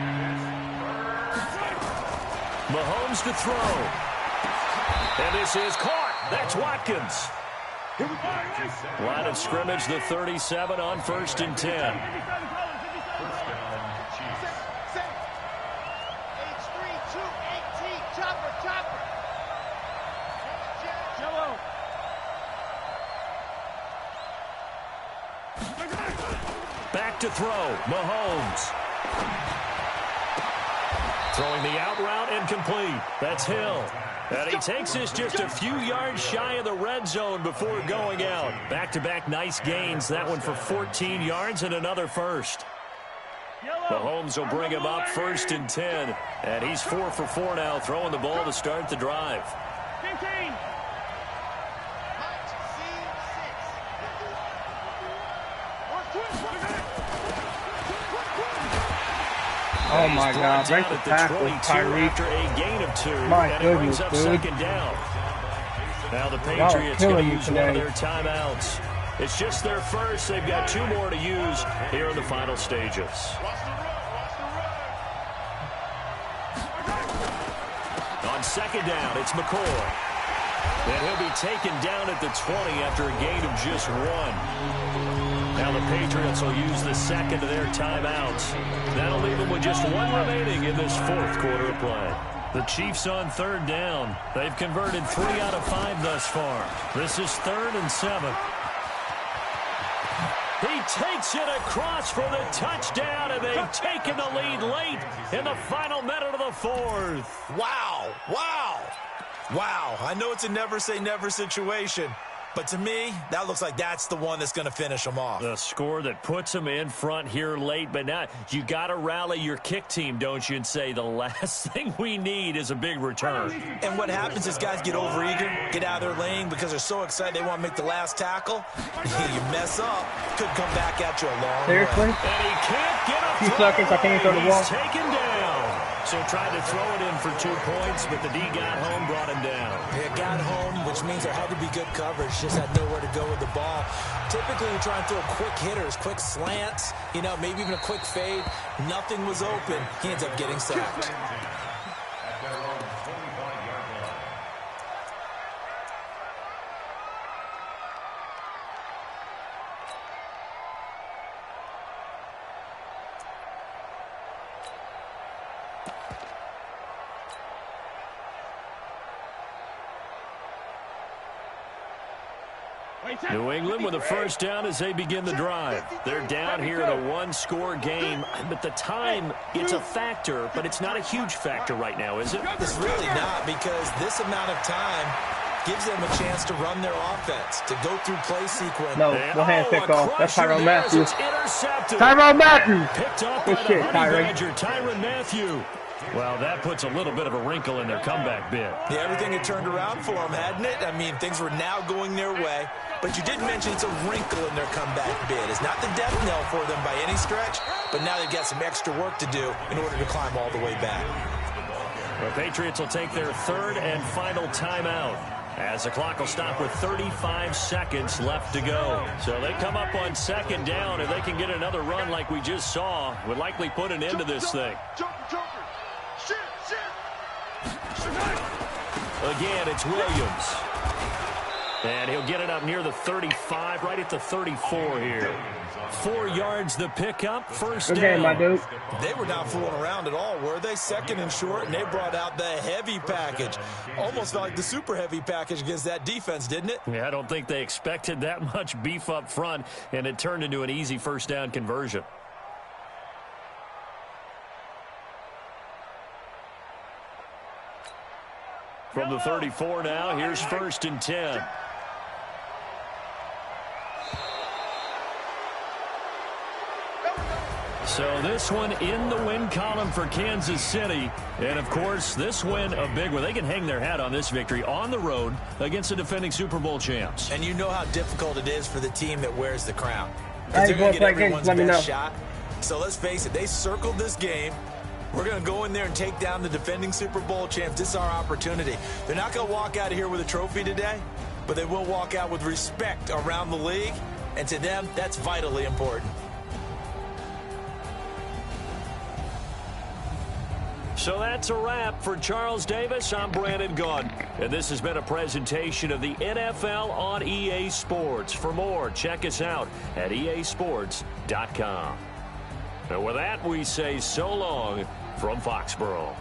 Mahomes to throw. And this is caught. That's Watkins. Line of scrimmage, the 37 on 1st and 10. Back to throw, Mahomes. Throwing the out route and complete. That's Hill. And he takes this just a few yards shy of the red zone before going out. Back-to-back nice gains. That one for 14 yards and another first. Mahomes will bring him up 1st and 10. And he's 4 for 4 now, throwing the ball to start the drive. 15. Oh my God, break the tackle, Tyreek. After a gain of 2, My and it brings goodness, up dude. 2nd down. Now the Y'all are Patriots going killing to me use one of today. their timeouts. It's just their first. They've got 2 more to use here in the final stages. On 2nd down, it's McCoy. And he'll be taken down at the 20 after a gain of just 1. Now the Patriots will use the 2nd of their timeouts. That'll leave them with just 1 remaining in this 4th quarter of play. The Chiefs on 3rd down. They've converted 3 out of 5 thus far. This is 3rd and 7. He takes it across for the touchdown, and they've taken the lead late in the final minute of the fourth. Wow, wow, wow. I know it's a never-say-never situation, but to me, that looks like that's the one that's going to finish them off. The score that puts them in front here late, but now you got to rally your kick team, don't you, and say the last thing we need is a big return. And what happens is guys get overeager, get out of their lane because they're so excited they want to make the last tackle. You mess up, could come back at you a long Seriously? way. And he can't get a Few seconds, I can't throw the ball. He's taken down. So tried to throw it in for 2 points, but the D got home, brought him down. It got home, which means there had to be good coverage. Just had nowhere to go with the ball. Typically, you try and throw quick hitters, quick slants, maybe even a quick fade. Nothing was open. He ends up getting sacked. At their own 25-yard line. New England with a first down as they begin the drive. They're down here in a 1-score game, but the time, it's a factor, but it's not a huge factor right now, is it? It's really not, because this amount of time gives them a chance to run their offense, to go through play sequence. No, no hand pick off. That's Tyrann Mathieu. Intercepted. Tyrann Mathieu! Picked up Good by shit, the Honey Tyrann. Badger, Tyrann Mathieu. Well, that puts a little bit of a wrinkle in their comeback bid. Yeah, everything had turned around for them, hadn't it? I mean, things were now going their way. But you did mention it's a wrinkle in their comeback bid. It's not the death knell for them by any stretch, but now they've got some extra work to do in order to climb all the way back. The Patriots will take their 3rd and final timeout, as the clock will stop with 35 seconds left to go. So they come up on 2nd down, and they can get another run like we just saw. Would likely put an end to this thing. Again, it's Williams. And he'll get it up near the 35, right at the 34 here. 4 yards the pickup, first down. Good game, my dude. They were not fooling around at all, were they? 2nd and short, and they brought out the heavy package. Almost felt like the super heavy package against that defense, didn't it? Yeah, I don't think they expected that much beef up front, and it turned into an easy first down conversion. From the 34 now, here's 1st and 10. So this one in the win column for Kansas City. And, of course, this win a big one. They can hang their hat on this victory on the road against the defending Super Bowl champs. And you know how difficult it is for the team that wears the crown. Hey, They're going to get everyone's let me know. best shot. So let's face it, they circled this game. We're going to go in there and take down the defending Super Bowl champs. This is our opportunity. They're not going to walk out of here with a trophy today, but they will walk out with respect around the league. And to them, that's vitally important. So that's a wrap for Charles Davis. I'm Brandon Gaudin, and this has been a presentation of the NFL on EA Sports. For more, check us out at easports.com. And with that, we say so long from Foxborough.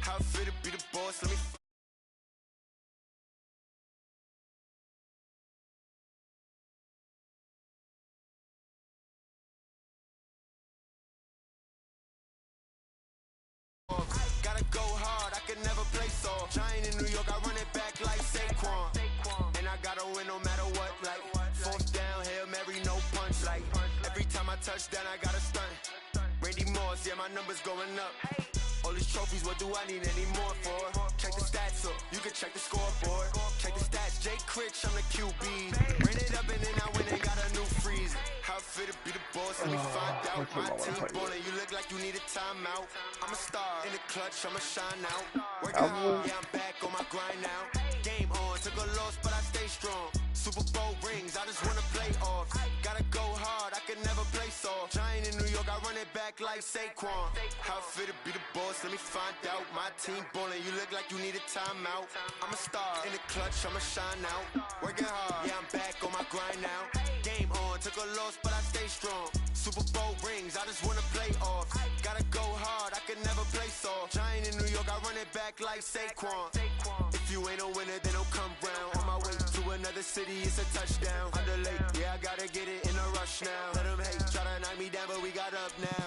How I feel to be the boss, let me gotta go hard, I can never play soft. Giant in New York, I run it back like Saquon. And I gotta win no matter what, like fourth down, Hail Mary, no punch. Like every time I touch down, I gotta stunt. Randy Moss, yeah, my numbers going up. All these trophies, what do I need any more for? Check the stats up, you can check the scoreboard. Check the stats, Jay Critch, I'm the QB. Ran it up and then I went and got a new freeze. How I feel to be the boss, let me find out. My team ballin', you look like you need a timeout. I'm a star in the clutch, I'ma shine out. Working hard, yeah, I'm back on my grind now. Game on, took a loss, but I stay strong. Super Bowl rings, I just wanna play off. Gotta go hard, I can never play soft. Giant in New York, I run it back like Saquon. How I feel to be the boss, let me find out. My team ballin', you look like you need a timeout. I'm a star in the clutch, I'ma shine out. Working hard, yeah, I'm back on my grind now. Game on, took a loss, but I stay strong. Super Bowl rings, I just wanna play off. Gotta go hard, I can never play soft. Giant in New York, I run it back like Saquon. If you ain't a winner, then don't come round. On my way to another city, it's a touchdown. Under late, yeah, I gotta get it in a rush now. Let them hate, try to knock me down, but we got up now.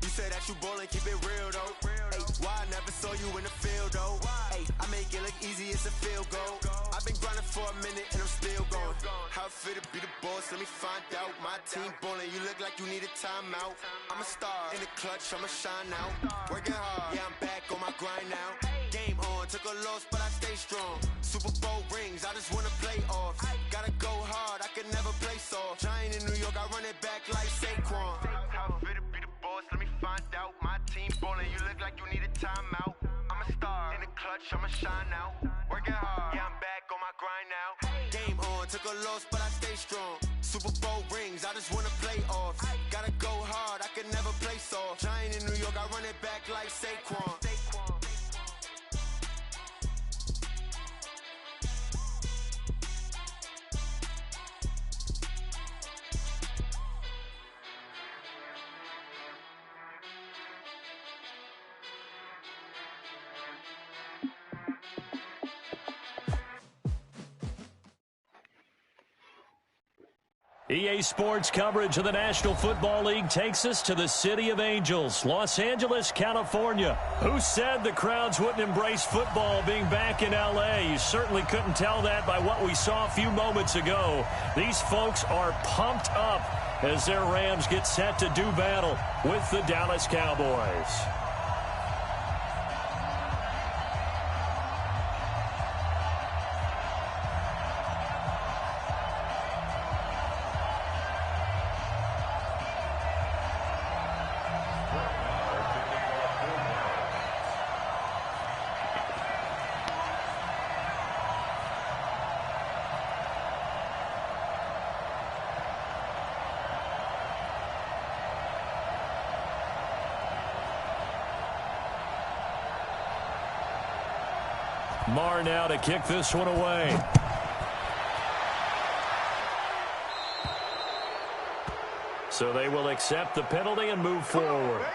You said that you ballin', keep it real though. Ay, why I never saw you in the field though? Ay, I make it look easy, it's a field goal. I've been grinding for a minute and I'm still going. How I feel to be the boss, let me find out. My team ballin', you look like you need a timeout. I'm a star in the clutch, I'ma shine out. Working hard, yeah, I'm back on my grind now. Game on, took a loss, but I stay strong. Super Bowl rings, I just wanna play off. Gotta go hard, I can never play soft. Giant in New York, I run it back like Saquon. How I feel to be the boss, let me find out. My team ballin', you look like you need a timeout. I'm a star in the clutch, I'ma shine out. Working hard, yeah, I'm back on my grind now. Game on, took a loss, but I stay strong. Super Bowl rings, I just wanna play off. Gotta go hard, I can never play soft. Giant in New York, I run it back like Saquon. EA Sports coverage of the National Football League takes us to the City of Angels, Los Angeles, California. Who said the crowds wouldn't embrace football being back in L.A.? You certainly couldn't tell that by what we saw a few moments ago. These folks are pumped up as their Rams get set to do battle with the Dallas Cowboys. Marr now to kick this one away. So they will accept the penalty and move forward.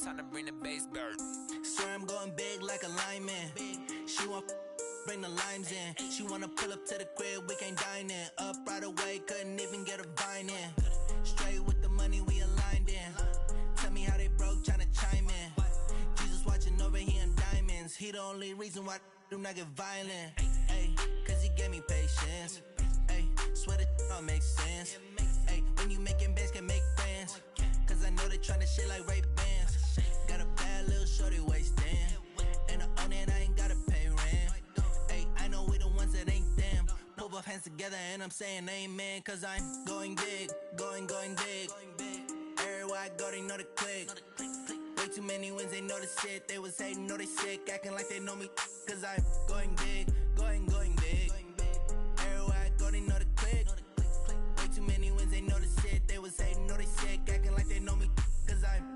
Time to bring the bass bird. Swear I'm going big like a lineman. She want bring the limes in. She wanna pull up to the crib, we can't dine in. Up right away, couldn't even get a vine in. Straight with the money we aligned in. Tell me how they broke, tryna chime in. Jesus watching over here in diamonds. He the only reason why I do not get violent. Ay, cause he gave me patience. Ay, swear that all makes sense. Ay, when you making bands can make friends. Cause I know they tryna shit like Ray Bans. Got a bad little shorty wasting. And I own it, I ain't gotta pay rent. Ay, I know we the ones that ain't them. Put both hands together and I'm saying amen. Cause I'm going big, going big. Everywhere I go, they know the click. Way too many wins, they know the shit. They was hating, know they sick, acting like they know me. Cause I'm going big, going big. Everywhere I go, they know the click. Way too many wins, they know the shit. They was hating, know they sick, acting like they know me. Cause I'm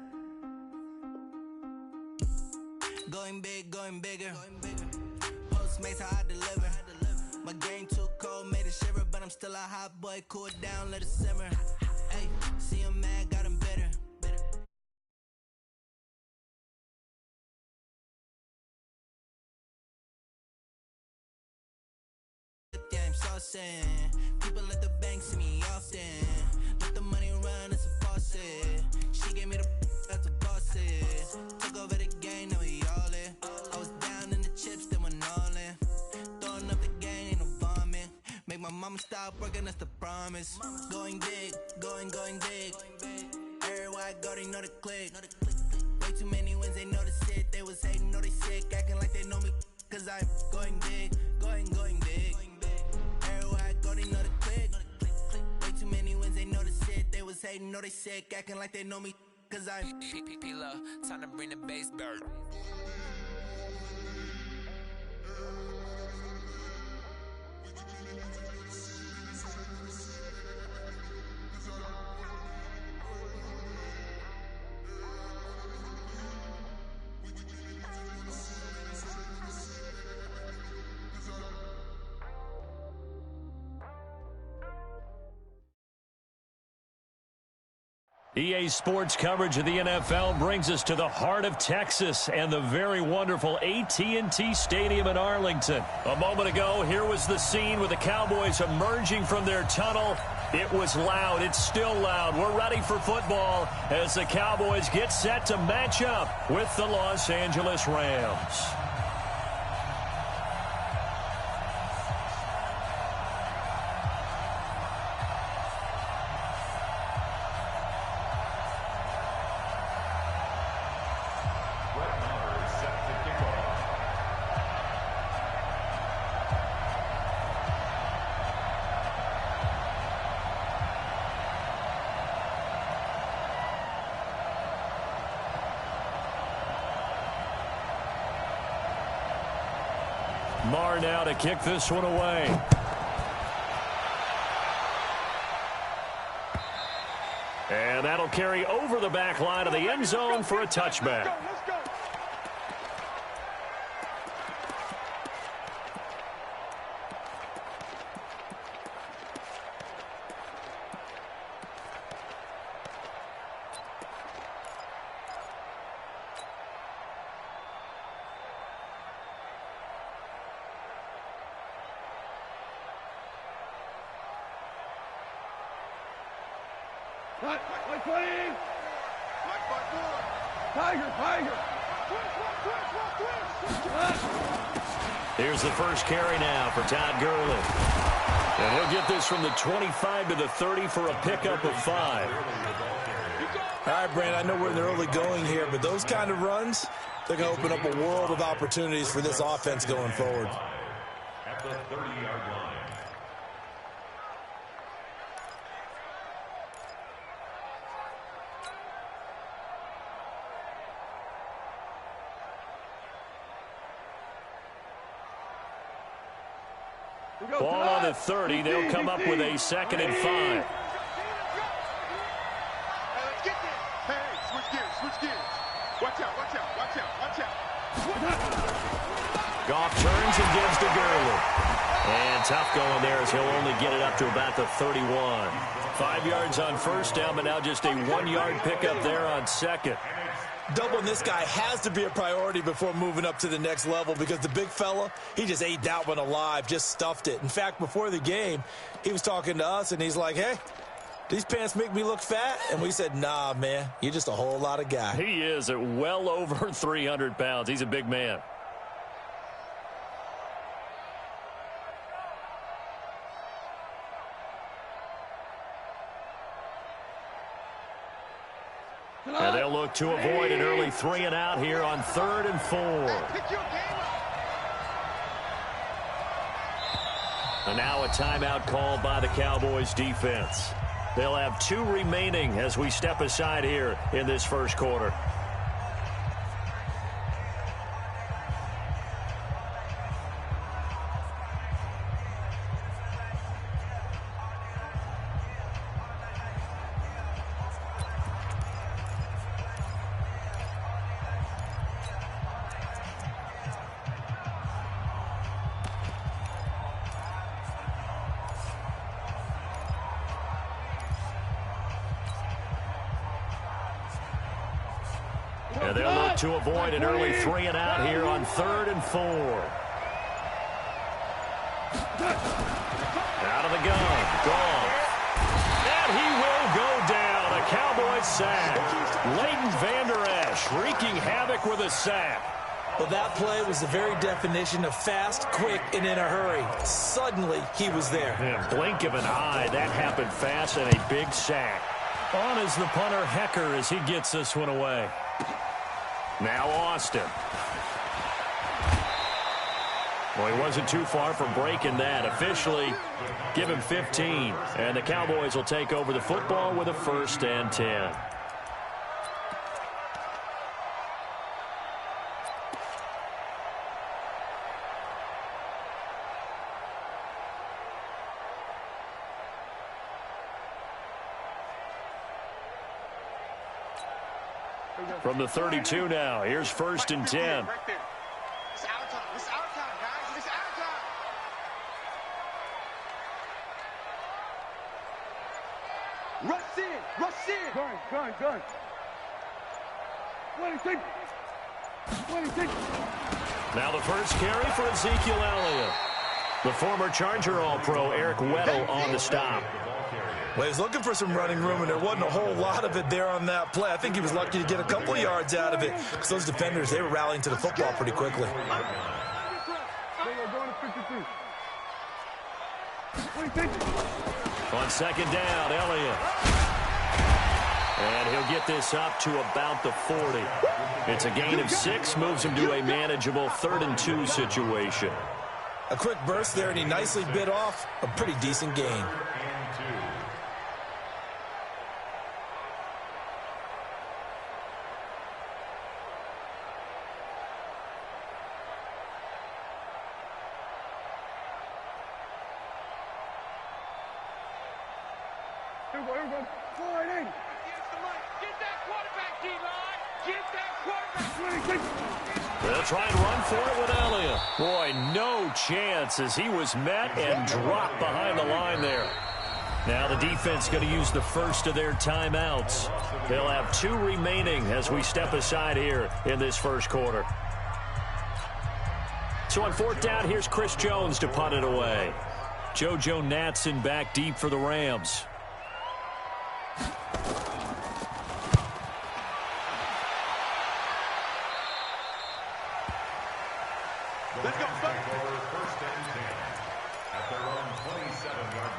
going big, going bigger. Postmates how I deliver. My game too cold, made it shiver. But I'm still a hot boy, cool it down, let it simmer. Hey, see him mad, got him bitter. Yeah, I'm saucing. People at the bank see me often. Let the money run, it's a faucet. She gave me the that's a boss it. Took over the game, now we all in. I was down in the chips, then went all in. Throwing up the game, ain't no vomit. Make my mama stop working, that's the promise. Going big, going big. Everywhere I go, they know the click. Way too many wins, they know the shit. They was hating, know they sick, acting like they know me. Cause I'm going big, going big. Everywhere I go, they know the click. Way too many wins, they know the shit. They was hating, know they sick, acting like they know me. Cause I'm P-P-P-Love, time to bring the bass bird. EA Sports coverage of the NFL brings us to the heart of Texas and the very wonderful AT&T Stadium in Arlington. A moment ago, here was the scene with the Cowboys emerging from their tunnel. It was loud. It's still loud. We're ready for football as the Cowboys get set to match up with the Los Angeles Rams. Marr now to kick this one away. And that'll carry over the back line of the end zone for a touchback. Let's go. Here's the first carry now for Todd Gurley. And he'll get this from the 25 to the 30 for a pickup of 5. All right, Brandon, I know we're in the early going here, but those kind of runs, they're going to open up a world of opportunities for this offense going forward. At the 30-yard line. Ball on the 30. They'll come up with a 2nd and 5. Hey, let's get there. Hey, switch gears. Watch out. Goff turns and gives to Gurley. And tough going there as he'll only get it up to about the 31. 5 yards on first down, but now just a 1-yard pickup there on second. Doubling this guy has to be a priority before moving up to the next level because the big fella, he just ate that one alive, just stuffed it. In fact, before the game, he was talking to us, and he's like, hey, these pants make me look fat? And we said, nah, man, you're just a whole lot of guy. He is at well over 300 pounds. He's a big man. And they'll look to avoid an early 3-and-out here on 3rd and 4. And now a timeout called by the Cowboys defense. They'll have 2 remaining as we step aside here in this first quarter. And they'll look to avoid an early 3-and-out here on 3rd and 4. Out of the gun. Gone. And he will go down. A Cowboys sack. Leighton Vander Esch wreaking havoc with a sack. Well, that play was the very definition of fast, quick, and in a hurry. Suddenly, he was there. Yeah, blink of an eye. That happened fast and a big sack. On is the punter, Hecker, as he gets this one away. Now Austin. Well, he wasn't too far from breaking that. Officially, give him 15. And the Cowboys will take over the football with a 1st and 10. From the 32 now, here's 1st and 10. It's our time. It's our time, guys. It's our time. Rush in. Rush in. Gun. 26. Now the first carry for Ezekiel Elliott. The former Charger All-Pro Eric Weddle on the stop. Well, he was looking for some running room, and there wasn't a whole lot of it there on that play. I think he was lucky to get a couple of yards out of it because those defenders, they were rallying to the football pretty quickly. On 2nd down, Elliott. And he'll get this up to about the 40. It's a gain of 6, moves him to a manageable 3rd and 2 situation. A quick burst there, and he nicely bit off a pretty decent gain. They'll try and run for it with Elliott. Boy, no chance as he was met and dropped behind the line there. Now the defense going to use the first of their timeouts. They'll have 2 remaining as we step aside here in this first quarter. So on 4th down, here's Chris Jones to punt it away. JoJo Natson back deep for the Rams. Let's go. Take over 1st and 10 at their own 27-yard line.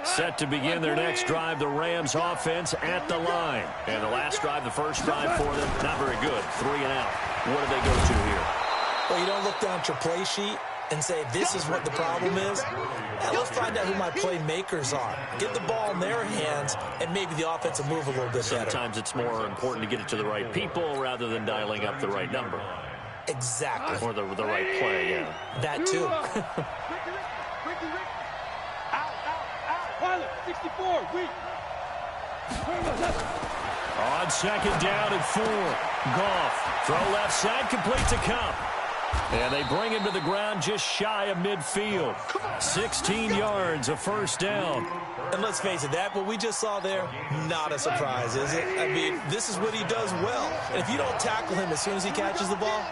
Set to begin their next drive, the Rams offense at the line. And the last drive, the first drive for them, not very good. 3-and-out. What do they go to here? Well, you don't look down at your play sheet and say, this is what the problem is. Now, let's find out who my playmakers are. Get the ball in their hands, and maybe the offense will move a little bit better. Sometimes it's more important to get it to the right people rather than dialing up the right number. Exactly. Or the right play, yeah. That too. Pilot, 64, weak. On second down and 4. Goff, throw left side, complete to Kupp. And they bring him to the ground just shy of midfield. 16 yards, a first down. And let's face it, what we just saw there, not a surprise, is it? I mean, this is what he does well. And if you don't tackle him as soon as he catches the ball,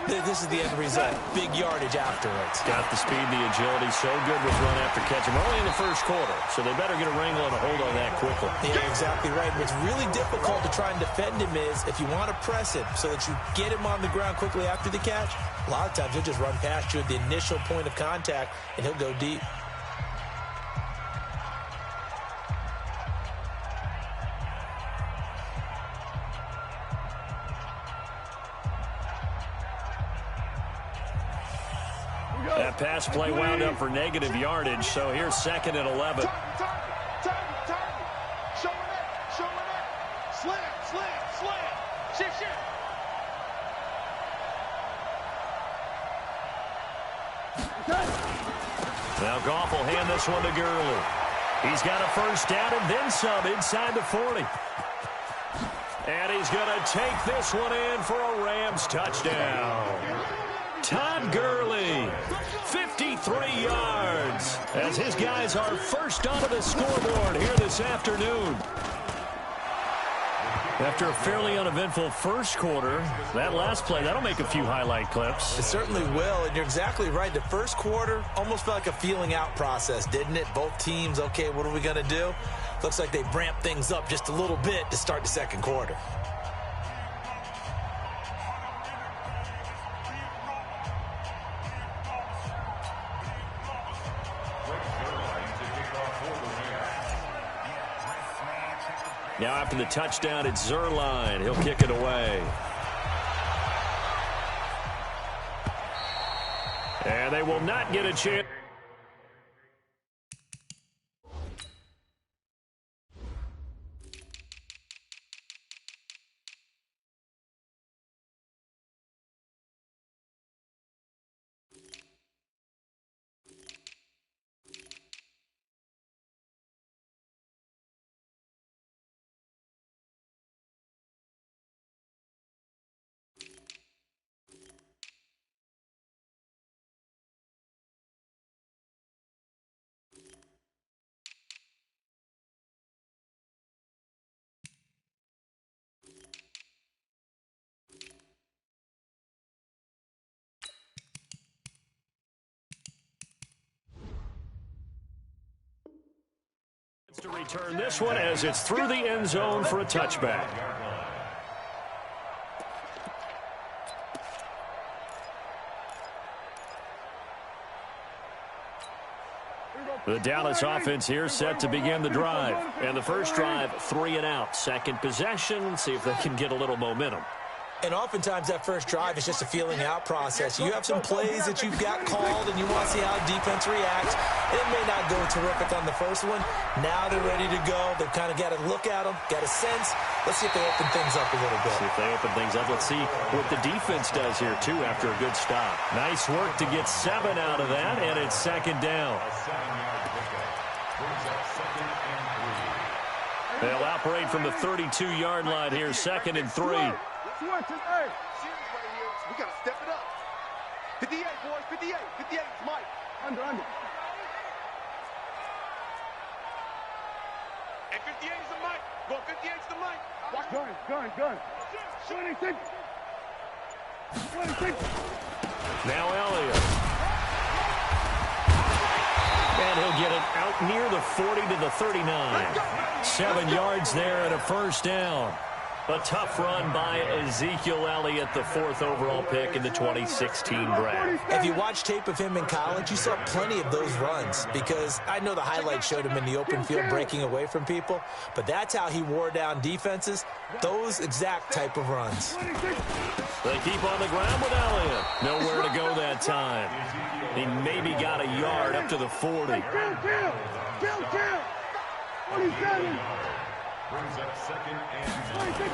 this is the end result. Big yardage afterwards. Got the speed, the agility, so good with run after catch. We're only in the first quarter, so they better get a wrangle and a hold on that quickly. Yeah, exactly right. What's really difficult to try and defend him is if you want to press him so that you get him on the ground quickly after the catch, a lot of times he'll just run past you at the initial point of contact, and he'll go deep. That pass play wound up for negative yardage, so here's second and 11. Target. Showing it. Slam. Shit. Now Goff will hand this one to Gurley. He's got a first down and then some inside the 40. And he's going to take this one in for a Rams touchdown. Todd Gurley, 53 yards, as his guys are first onto the scoreboard here this afternoon. After a fairly uneventful first quarter, that last play, that'll make a few highlight clips. It certainly will, and you're exactly right. The first quarter almost felt like a feeling out process, didn't it? Both teams, okay, what are we going to do? Looks like they ramped things up just a little bit to start the second quarter. Now after the touchdown, it's Zuerlein. He'll kick it away. And they will not get a chance. To return this one as it's through the end zone for a touchback. The Dallas offense here set to begin the drive. And the first drive, 3 and out. Second possession, see if they can get a little momentum. And oftentimes that first drive is just a feeling out process. You have some plays that you've got called and you want to see how defense reacts. It may not go terrific on the first one. Now they're ready to go. They've kind of got to look at them, got a sense. Let's see if they open things up a little bit. See if they open things up. Let's see what the defense does here, too, after a good stop. Nice work to get 7 out of that, and it's second down. They'll operate from the 32-yard line here, second and 3. We got to step it up. 58, boys, 58. 58, Mike. Under. And 58 is the Mike. Go 58 is the Mike. Watch gun. 26. Now Elliott. And he'll get it out near the 40 to the 39. 7 yards there and a first down. A tough run by Ezekiel Elliott, the 4th overall pick in the 2016 draft. If you watch tape of him in college, you saw plenty of those runs because I know the highlights showed him in the open field breaking away from people, but that's how he wore down defenses, those exact type of runs. They keep on the ground with Elliott. Nowhere to go that time. He maybe got a yard up to the 40. Kill. 47. Brings up second and 20.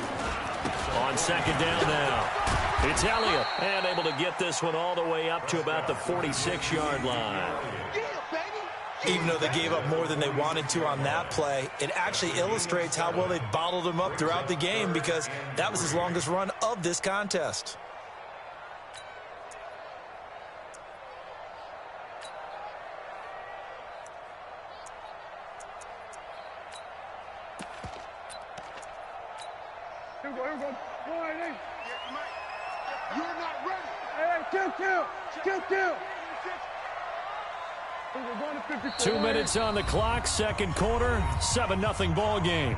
On second down now. It's Elliott, and able to get this one all the way up to about the 46-yard line. Even though they gave up more than they wanted to on that play, it actually illustrates how well they bottled him up throughout the game, because that was his longest run of this contest. Here we go. You're not ready. Kill. 2 minutes on the clock, second quarter, 7-0 ball game.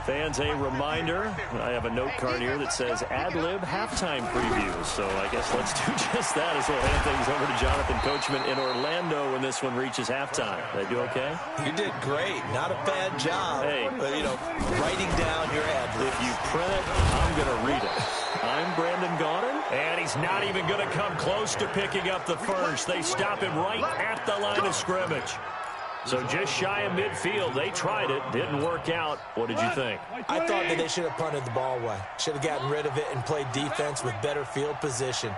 Fans, a reminder, I have a note card here that says ad-lib halftime preview. So I guess let's do just that as we'll hand things over to Jonathan Coachman in Orlando when this one reaches halftime. Did I do okay? You did great. Not a bad job. Hey. But, writing down your ad-libs. If you print it, I'm going to read it. I'm Brandon Gaudin, and he's not even going to come close to picking up the first. They stop him right at the line of scrimmage. So just shy of midfield. They tried it. Didn't work out. What did you think? I thought that they should have punted the ball away. Should have gotten rid of it and played defense with better field position.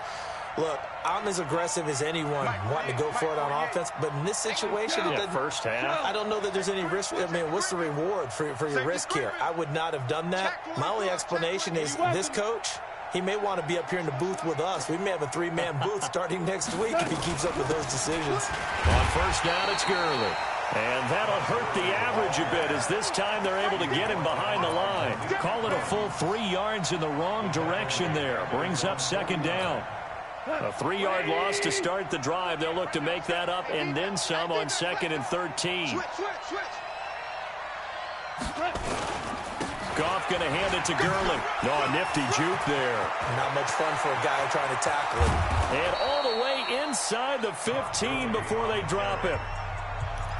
Look, I'm as aggressive as anyone wanting to go for it on offense, but in this situation, it doesn't. First half. I don't know that there's any risk. I mean, what's the reward for your risk here? I would not have done that. My only explanation is this coach, he may want to be up here in the booth with us. We may have a 3-man booth starting next week if he keeps up with those decisions. On first down, it's Gurley. And that'll hurt the average a bit, as this time they're able to get him behind the line. Call it a full 3 yards in the wrong direction there. Brings up second down. A 3-yard loss to start the drive. They'll look to make that up and then some on 2nd and 13. Goff going to hand it to Gurley. A nifty juke there. Not much fun for a guy trying to tackle it. And all the way inside the 15 before they drop him.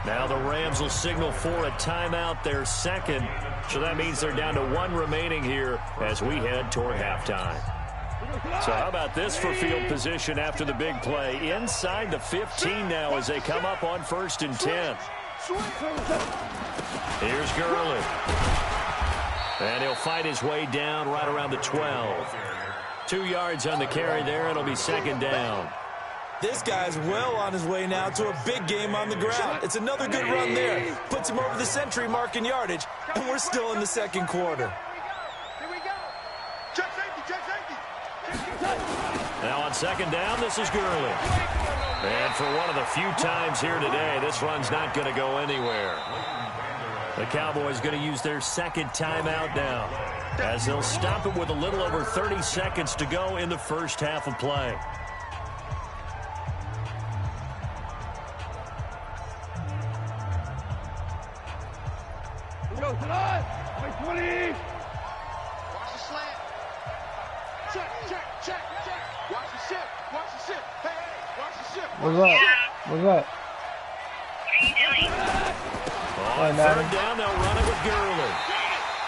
Now the Rams will signal for a timeout, their second. So that means they're down to 1 remaining here as we head toward halftime. So how about this for field position after the big play? Inside the 15 now as they come up on 1st and 10. Here's Gurley. And he'll fight his way down right around the 12. 2 yards on the carry there. It'll be 2nd down. This guy's well on his way now to a big game on the ground. It's another good run there. Puts him over the century mark in yardage, and we're still in the second quarter. Here we go. Check safety. Now on 2nd down, this is Gurley. And for one of the few times here today, this run's not going to go anywhere. The Cowboys going to use their 2nd timeout now, as they'll stop it with a little over 30 seconds to go in the first half of play. Go, tonight. 20. Watch the slant. Check. Watch the shift. Hey, watch the shift. What's up? What are you doing? On 3rd down, they'll run it with Gurley.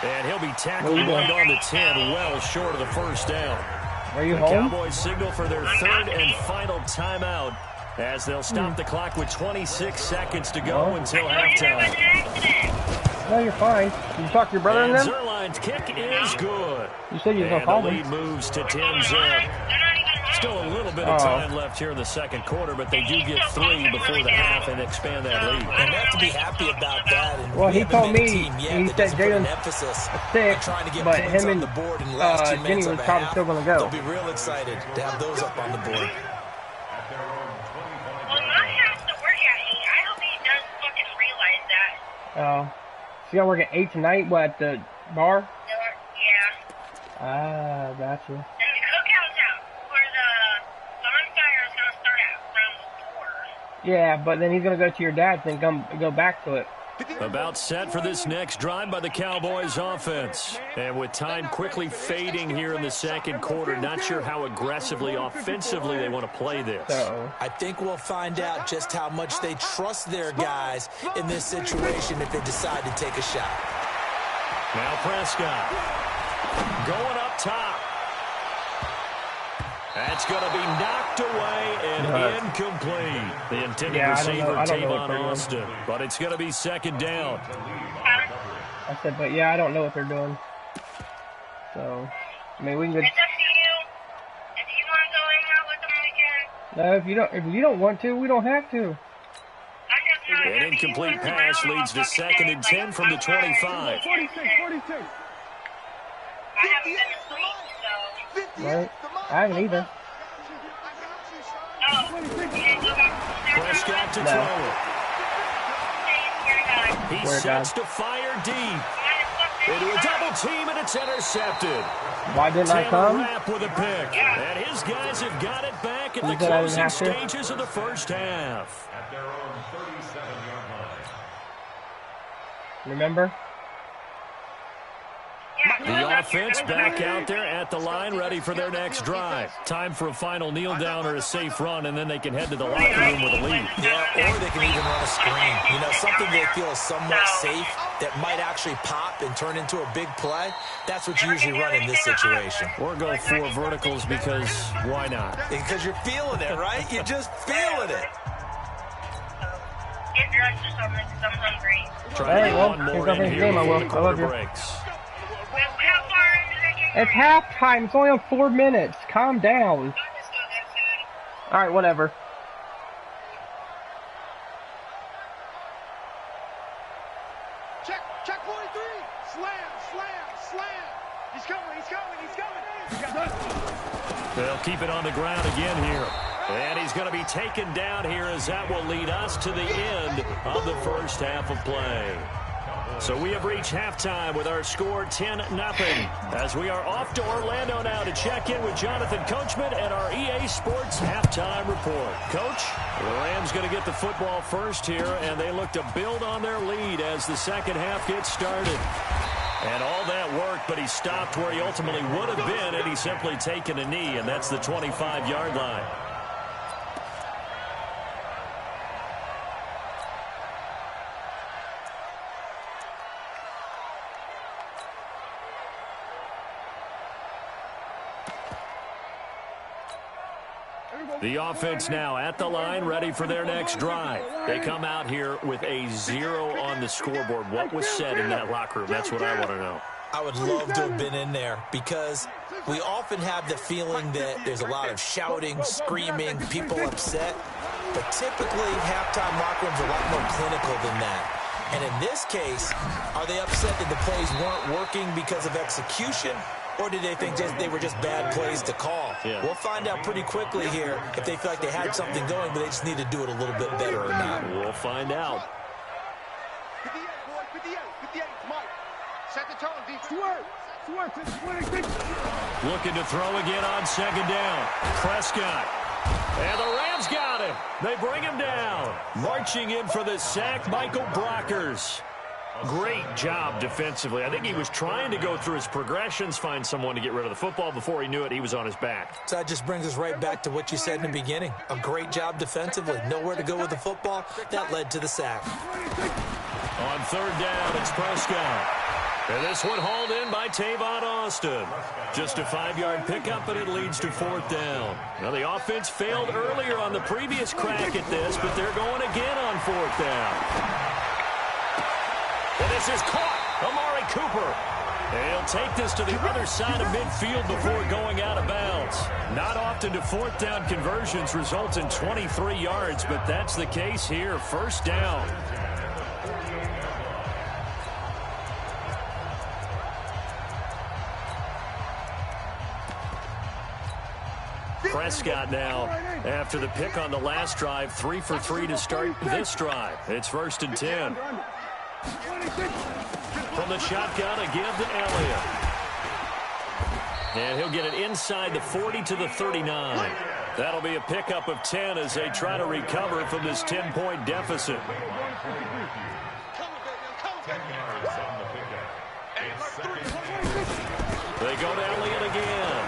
And he'll be tackled right on the 10, well short of the first down. Are you the home? Cowboys signal for their 3rd and final timeout as they'll stop the clock with 26 seconds to go until halftime. No, you're fine. Did you talk to your brother And and them? Zerline's kick is good. You said you were going to And call the me. lead moves to 10-0. Still a little bit of time left here in the second quarter, but they do get 3 before the half and expand that lead. And they have to be happy about that. And Well, he told me, he said Jalen's sick, but him and Jenny was probably still going to go. They'll be real excited to have those up on the board. Well, Mom has to work at 8. I hope he does fucking realize that. Oh. So you got to work at 8 tonight, what, at the bar? Yeah. Ah, gotcha. And the cookout's out, where the bonfire is going to start at around 4. Yeah, but then he's going to go to your dad's and go back to it. About set for this next drive by the Cowboys offense. And with time quickly fading here in the second quarter, not sure how aggressively, offensively they want to play this. I think we'll find out just how much they trust their guys in this situation if they decide to take a shot. Now Prescott going up top. That's going to be knocked away and incomplete. The intended receiver, Tavon Austin. But it's going to be second down. I said, but yeah, I don't know what they're doing. So, I mean, we can. It's up to you. If you want to go hang out with them, we can. No, if you don't want to, we don't have to. An incomplete pass leads to 2nd and 10 from the 25. 46. I haven't been asleep, so. Right? I haven't either. Oh, you didn't go back. Prescott to throw it. He sets to fire deep. Into a double team, and it's intercepted. Why didn't I come? Rapp with a pick. And his guys have got it back at the closing stages of the first half. At their own 37-yard line. Remember? The offense back out there at the line, ready for their next drive. Time for a final kneel down or a safe run, and then they can head to the locker room with a lead. Yeah, or they can even run a screen. You know, something they feel is somewhat safe that might actually pop and turn into a big play. That's what you usually run in this situation. Or go 4 verticals because why not? Because you're feeling it, right? You're just feeling it. Get dressed or something because I'm hungry. Trying to get one more in here before the I quarter love you. breaks. How far into the game? It's halftime. It's only on 4 minutes. Calm down. All right, whatever. Check 43. Slam. He's coming. They'll keep it on the ground again here. And he's going to be taken down here as that will lead us to the end of the first half of play. So we have reached halftime with our score 10-0 as we are off to Orlando now to check in with Jonathan Coachman and our EA Sports halftime report. Coach, the Rams going to get the football first here, and they look to build on their lead as the second half gets started. And all that worked, but he stopped where he ultimately would have been, and he's simply taken a knee, and that's the 25-yard line. The offense now at the line, ready for their next drive. They come out here with a 0 on the scoreboard. What was said in that locker room? That's what I want to know. I would love to have been in there because we often have the feeling that there's a lot of shouting, screaming, people upset. But typically, halftime locker rooms are a lot more clinical than that. And in this case, are they upset that the plays weren't working because of execution? Or did they think they were just bad plays to call? Yeah. We'll find out pretty quickly here if they feel like they had something going, but they just need to do it a little bit better or not. We'll find out. 58, boy. 58, Mike. Set the tone, defense. Looking to throw again on second down. Prescott. And the Rams got him. They bring him down. Marching in for the sack, Michael Brockers. Great job defensively. I think he was trying to go through his progressions, find someone to get rid of the football. Before he knew it, he was on his back. So that just brings us right back to what you said in the beginning. A great job defensively. Nowhere to go with the football. That led to the sack. On third down, it's Prescott. And this one hauled in by Tavon Austin. Just a 5-yard pickup, and it leads to fourth down. Now, the offense failed earlier on the previous crack at this, but they're going again on fourth down. And this is caught. Amari Cooper. And he'll take this to the other side of midfield before going out of bounds. Not often do fourth down conversions result in 23 yards, but that's the case here. First down. Prescott now, after the pick on the last drive, 3 for 3 to start this drive. It's first and 10. From the shotgun, a give to Elliott. And he'll get it inside the 40 to the 39. That'll be a pickup of 10 as they try to recover from this 10-point deficit. 10 yards on the pickup. It's second and 10. They go to Elliott again.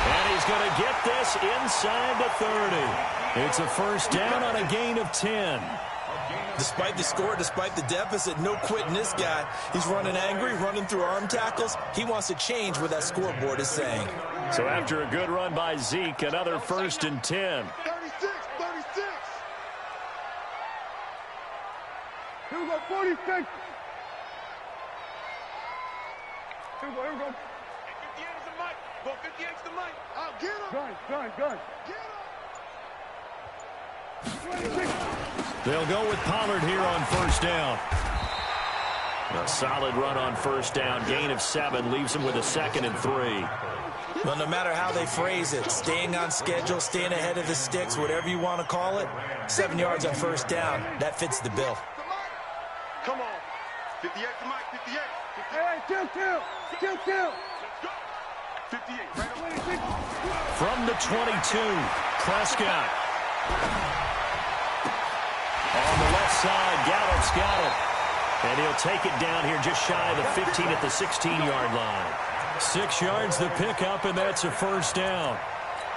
And he's going to get this inside the 30. It's a first down on a gain of 10. A gain Despite the score, despite the deficit, no quitting this guy. He's running angry, running through arm tackles. He wants to change what that scoreboard is saying. So after a good run by Zeke, another 1st and 10. 36. Here we go, 46. Here we go. 58 is the mic. Go 58's the mic. I'll get him. Gun. Get him. They'll go with Pollard here on 1st down. A solid run on 1st down. Gain of 7 leaves him with a 2nd and 3. Well, no matter how they phrase it, staying on schedule, staying ahead of the sticks, whatever you want to call it, 7 yards on 1st down, that fits the bill. Come on. 58 the mic. 58. Hey, kill. 58. Right away. From the 22, Prescott. On the left side, Gallup's got it. And he'll take it down here just shy of the 15 at the 16-yard line. 6 yards the pickup, and that's a 1st down.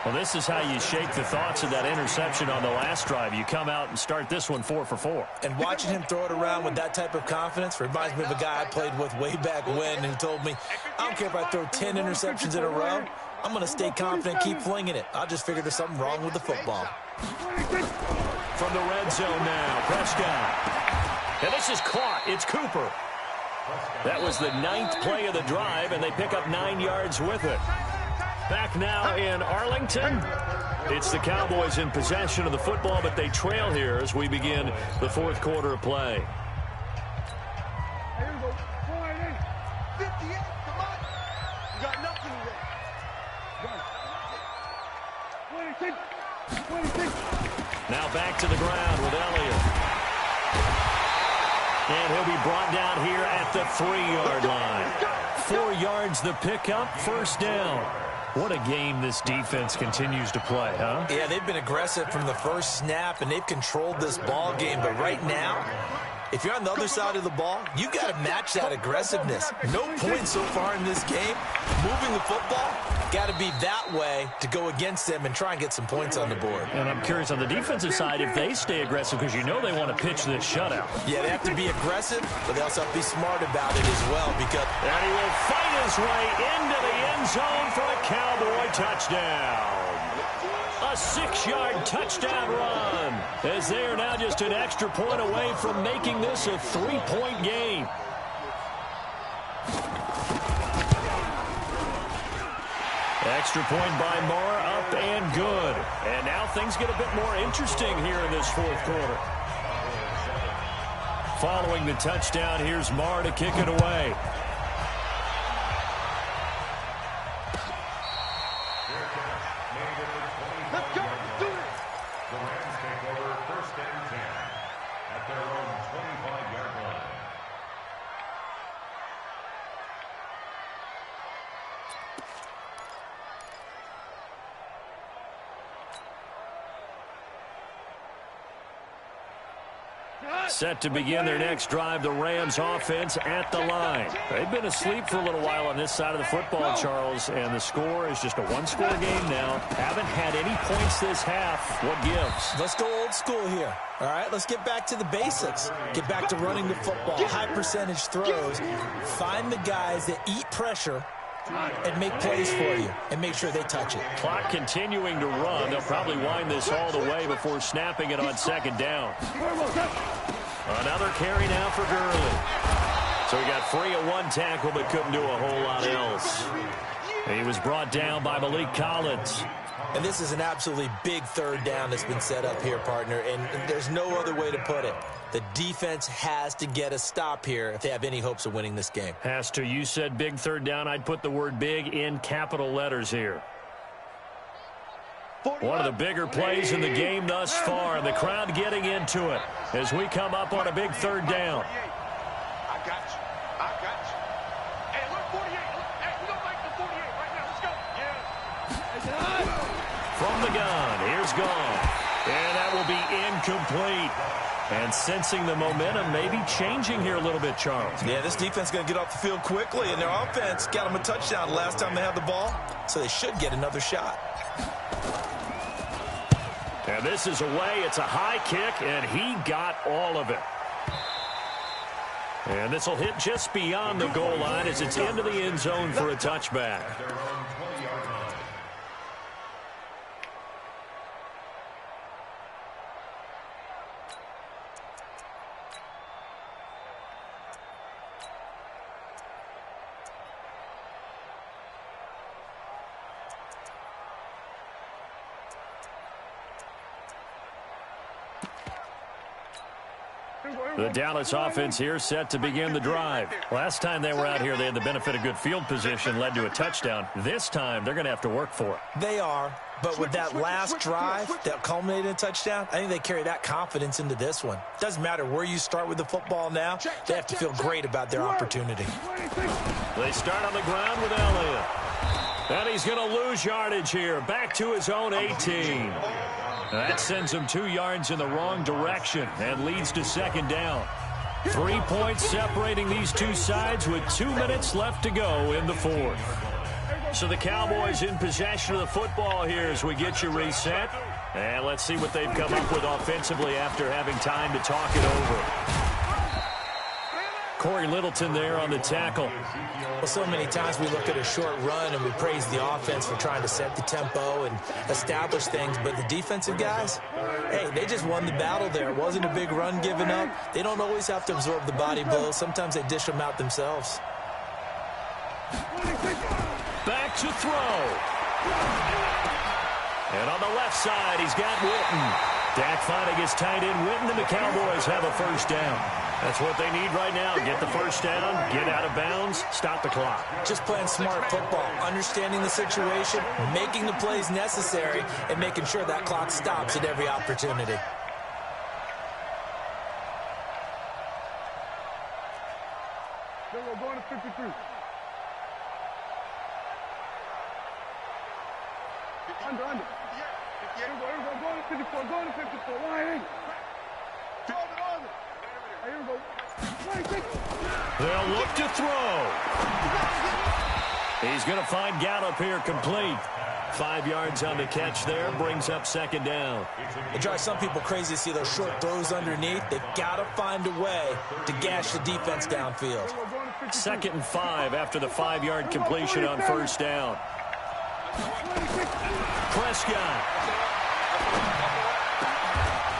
Well, this is how you shake the thoughts of that interception on the last drive. You come out and start this one 4 for 4. And watching him throw it around with that type of confidence reminds me of a guy I played with way back when who told me, I don't care if I throw 10 interceptions in a row. I'm going to stay confident, keep flinging it. I just figured there's something wrong with the football. From the red zone now, Prescott. And this is caught. It's Cooper. That was the 9th play of the drive, and they pick up 9 yards with it. Back now in Arlington. It's the Cowboys in possession of the football, but they trail here as we begin the 4th quarter of play. Here we go. 58. Come on. You got nothing there. 26. Now back to the ground with Elliott. And he'll be brought down here at the 3-yard line. 4 yards the pickup, 1st down. What a game this defense continues to play, huh? Yeah, they've been aggressive from the first snap, and they've controlled this ball game. But right now, if you're on the other side of the ball, you got to match that aggressiveness. No points so far in this game. Moving the football, got to be that way to go against them and try and get some points on the board. And I'm curious on the defensive side if they stay aggressive, because you know they want to pitch this shutout. Yeah, they have to be aggressive, but they also have to be smart about it as well. Because and he will fight his way into the end zone for a Cowboy touchdown. A 6-yard touchdown run, as they are now just an extra point away from making this a 3-point game. Extra point by Marr, up and good. And now things get a bit more interesting here in this 4th quarter. Following the touchdown, here's Marr to kick it away. Let's go. Do it. The Rams take over 1st and 10 at their own 25-yard line. Set to begin their next drive, the Rams offense at the line. They've been asleep for a little while on this side of the football, Charles, and the score is just a 1-score game now. Haven't had any points this half. What gives? let's go old school here. All right, let's get back to the basics. Get back to running the football, high percentage throws. Find the guys that eat pressure and make plays for you and make sure they touch it. Clock continuing to run. They'll probably wind this all the way before snapping it on 2nd down. Another carry now for Gurley. So he got free of 1 tackle but couldn't do a whole lot else. He was brought down by Malik Collins. And this is an absolutely big 3rd down that's been set up here, partner, and there's no other way to put it. The defense has to get a stop here if they have any hopes of winning this game. Has to. You said big 3rd down. I'd put the word big in capital letters here. One of the bigger plays in the game thus far, and the crowd getting into it as we come up on a big 3rd down. I got you. Hey, look, 48. Hey, we don't like the 48 right now. Let's go. Yeah. From the gun, here's Gone. And that will be incomplete. And sensing the momentum maybe changing here a little bit, Charles. Yeah, this defense is going to get off the field quickly, and their offense got them a touchdown last time they had the ball, so they should get another shot. And this is away. It's a high kick, and he got all of it. And this will hit just beyond the goal line as it's into the end zone for a touchback. The Dallas offense here set to begin the drive. Last time they were out here, they had the benefit of good field position, led to a touchdown. This time, they're going to have to work for it. They are, but with that last drive that culminated in a touchdown, I think they carry that confidence into this one. Doesn't matter where you start with the football now, they have to feel great about their opportunity. They start on the ground with Elliott. And he's going to lose yardage here, back to his own 18. That sends him 2 yards in the wrong direction and leads to second down. 3 points separating these two sides with 2 minutes left to go in the fourth. So the Cowboys in possession of the football here as we get you reset. And let's see what they've come up with offensively after having time to talk it over. Corey Littleton there on the tackle. Well, so many times we look at a short run and we praise the offense for trying to set the tempo and establish things, but the defensive guys, hey, they just won the battle there. It wasn't a big run given up. They don't always have to absorb the body blows. Sometimes they dish them out themselves. Back to throw. And on the left side, he's got Witten. Dak finding his tight end Witten, and the Cowboys have a first down. That's what they need right now. Get the first down, get out of bounds, stop the clock. Just playing smart football, understanding the situation, making the plays necessary, and making sure that clock stops at every opportunity. We're going to 53. Under. Here we go. Going to 54. Going to 54. Line. Here we go. They'll look to throw. He's going to find Gallup here complete. 5 yards on the catch there. Brings up second down. It drives some people crazy to see those short throws underneath. They've got to find a way to gash the defense downfield. 2nd and 5 after the 5-yard completion on first down. Prescott.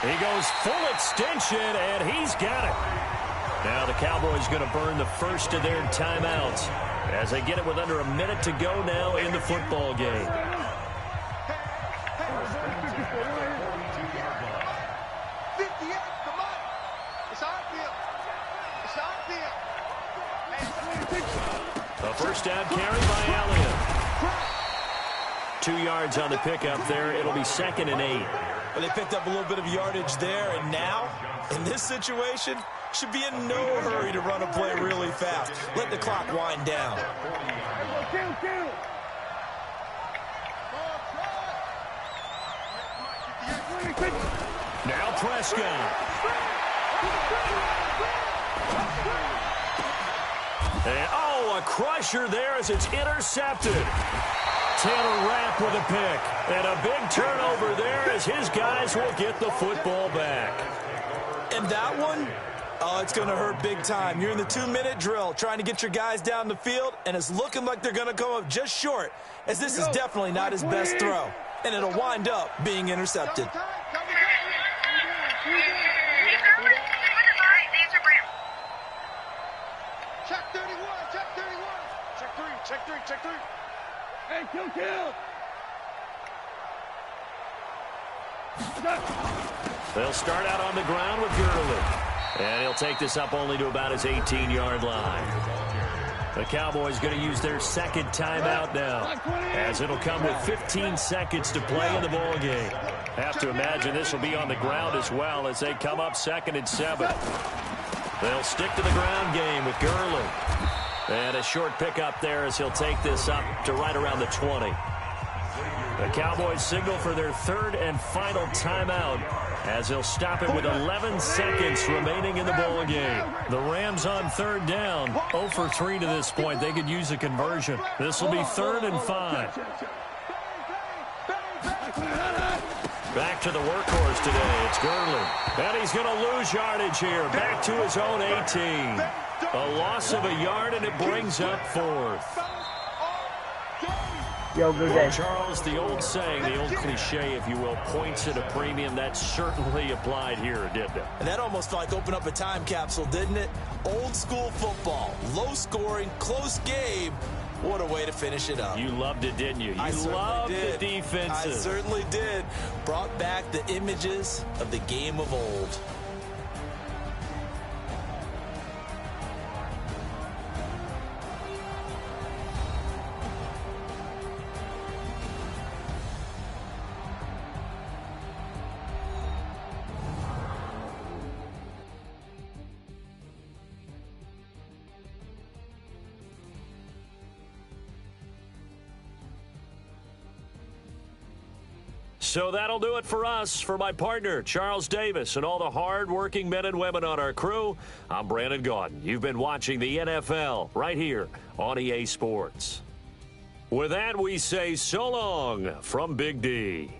He goes full extension, and he's got it. Now the Cowboys going to burn the first of their timeouts as they get it with under a minute to go now in the football game. A first down carry by Elliott. 2 yards on the pickup there. It'll be 2nd and 8. Well, they picked up a little bit of yardage there, and now, in this situation, should be in no hurry to run a play really fast. Let the clock wind down. Now Prescott. And, a crusher there as it's intercepted. Taylor Rapp with a pick. And a big turnover there as his guys will get the football back. And that one, it's going to hurt big time. You're in the 2-minute drill trying to get your guys down the field, and it's looking like they're going to come up just short, as this is definitely not his best throw. And it'll wind up being intercepted. Check 31, check 31. Check 3, check 3, check 3. Hey, kill. They'll start out on the ground with Gurley. And he'll take this up only to about his 18-yard line. The Cowboys going to use their second timeout now, as it'll come with 15 seconds to play in the ball game. Have to imagine this will be on the ground as well as they come up 2nd and 7. They'll stick to the ground game with Gurley. And a short pickup there as he'll take this up to right around the 20. The Cowboys signal for their 3rd and final timeout as they'll stop it with 11 seconds remaining in the ball game. The Rams on 3rd down, 0 for 3 to this point. They could use a conversion. This will be 3rd and 5. Back to the workhorse today. It's Gurley. And he's going to lose yardage here. Back to his own 18. A loss of a yard, and it brings up 4th. Yo, good Well, day. Charles, the old saying, the old cliche, if you will, points at a premium, that certainly applied here, didn't it? And that almost felt like opened up a time capsule, didn't it? Old school football. Low scoring, close game. What a way to finish it up. You loved it, didn't you? I You certainly loved did. the defenses. I certainly did. Brought back the images of the game of old. So that'll do it for us. For my partner, Charles Davis, and all the hard-working men and women on our crew, I'm Brandon Gaudin. You've been watching the NFL right here on EA Sports. With that, we say so long from Big D.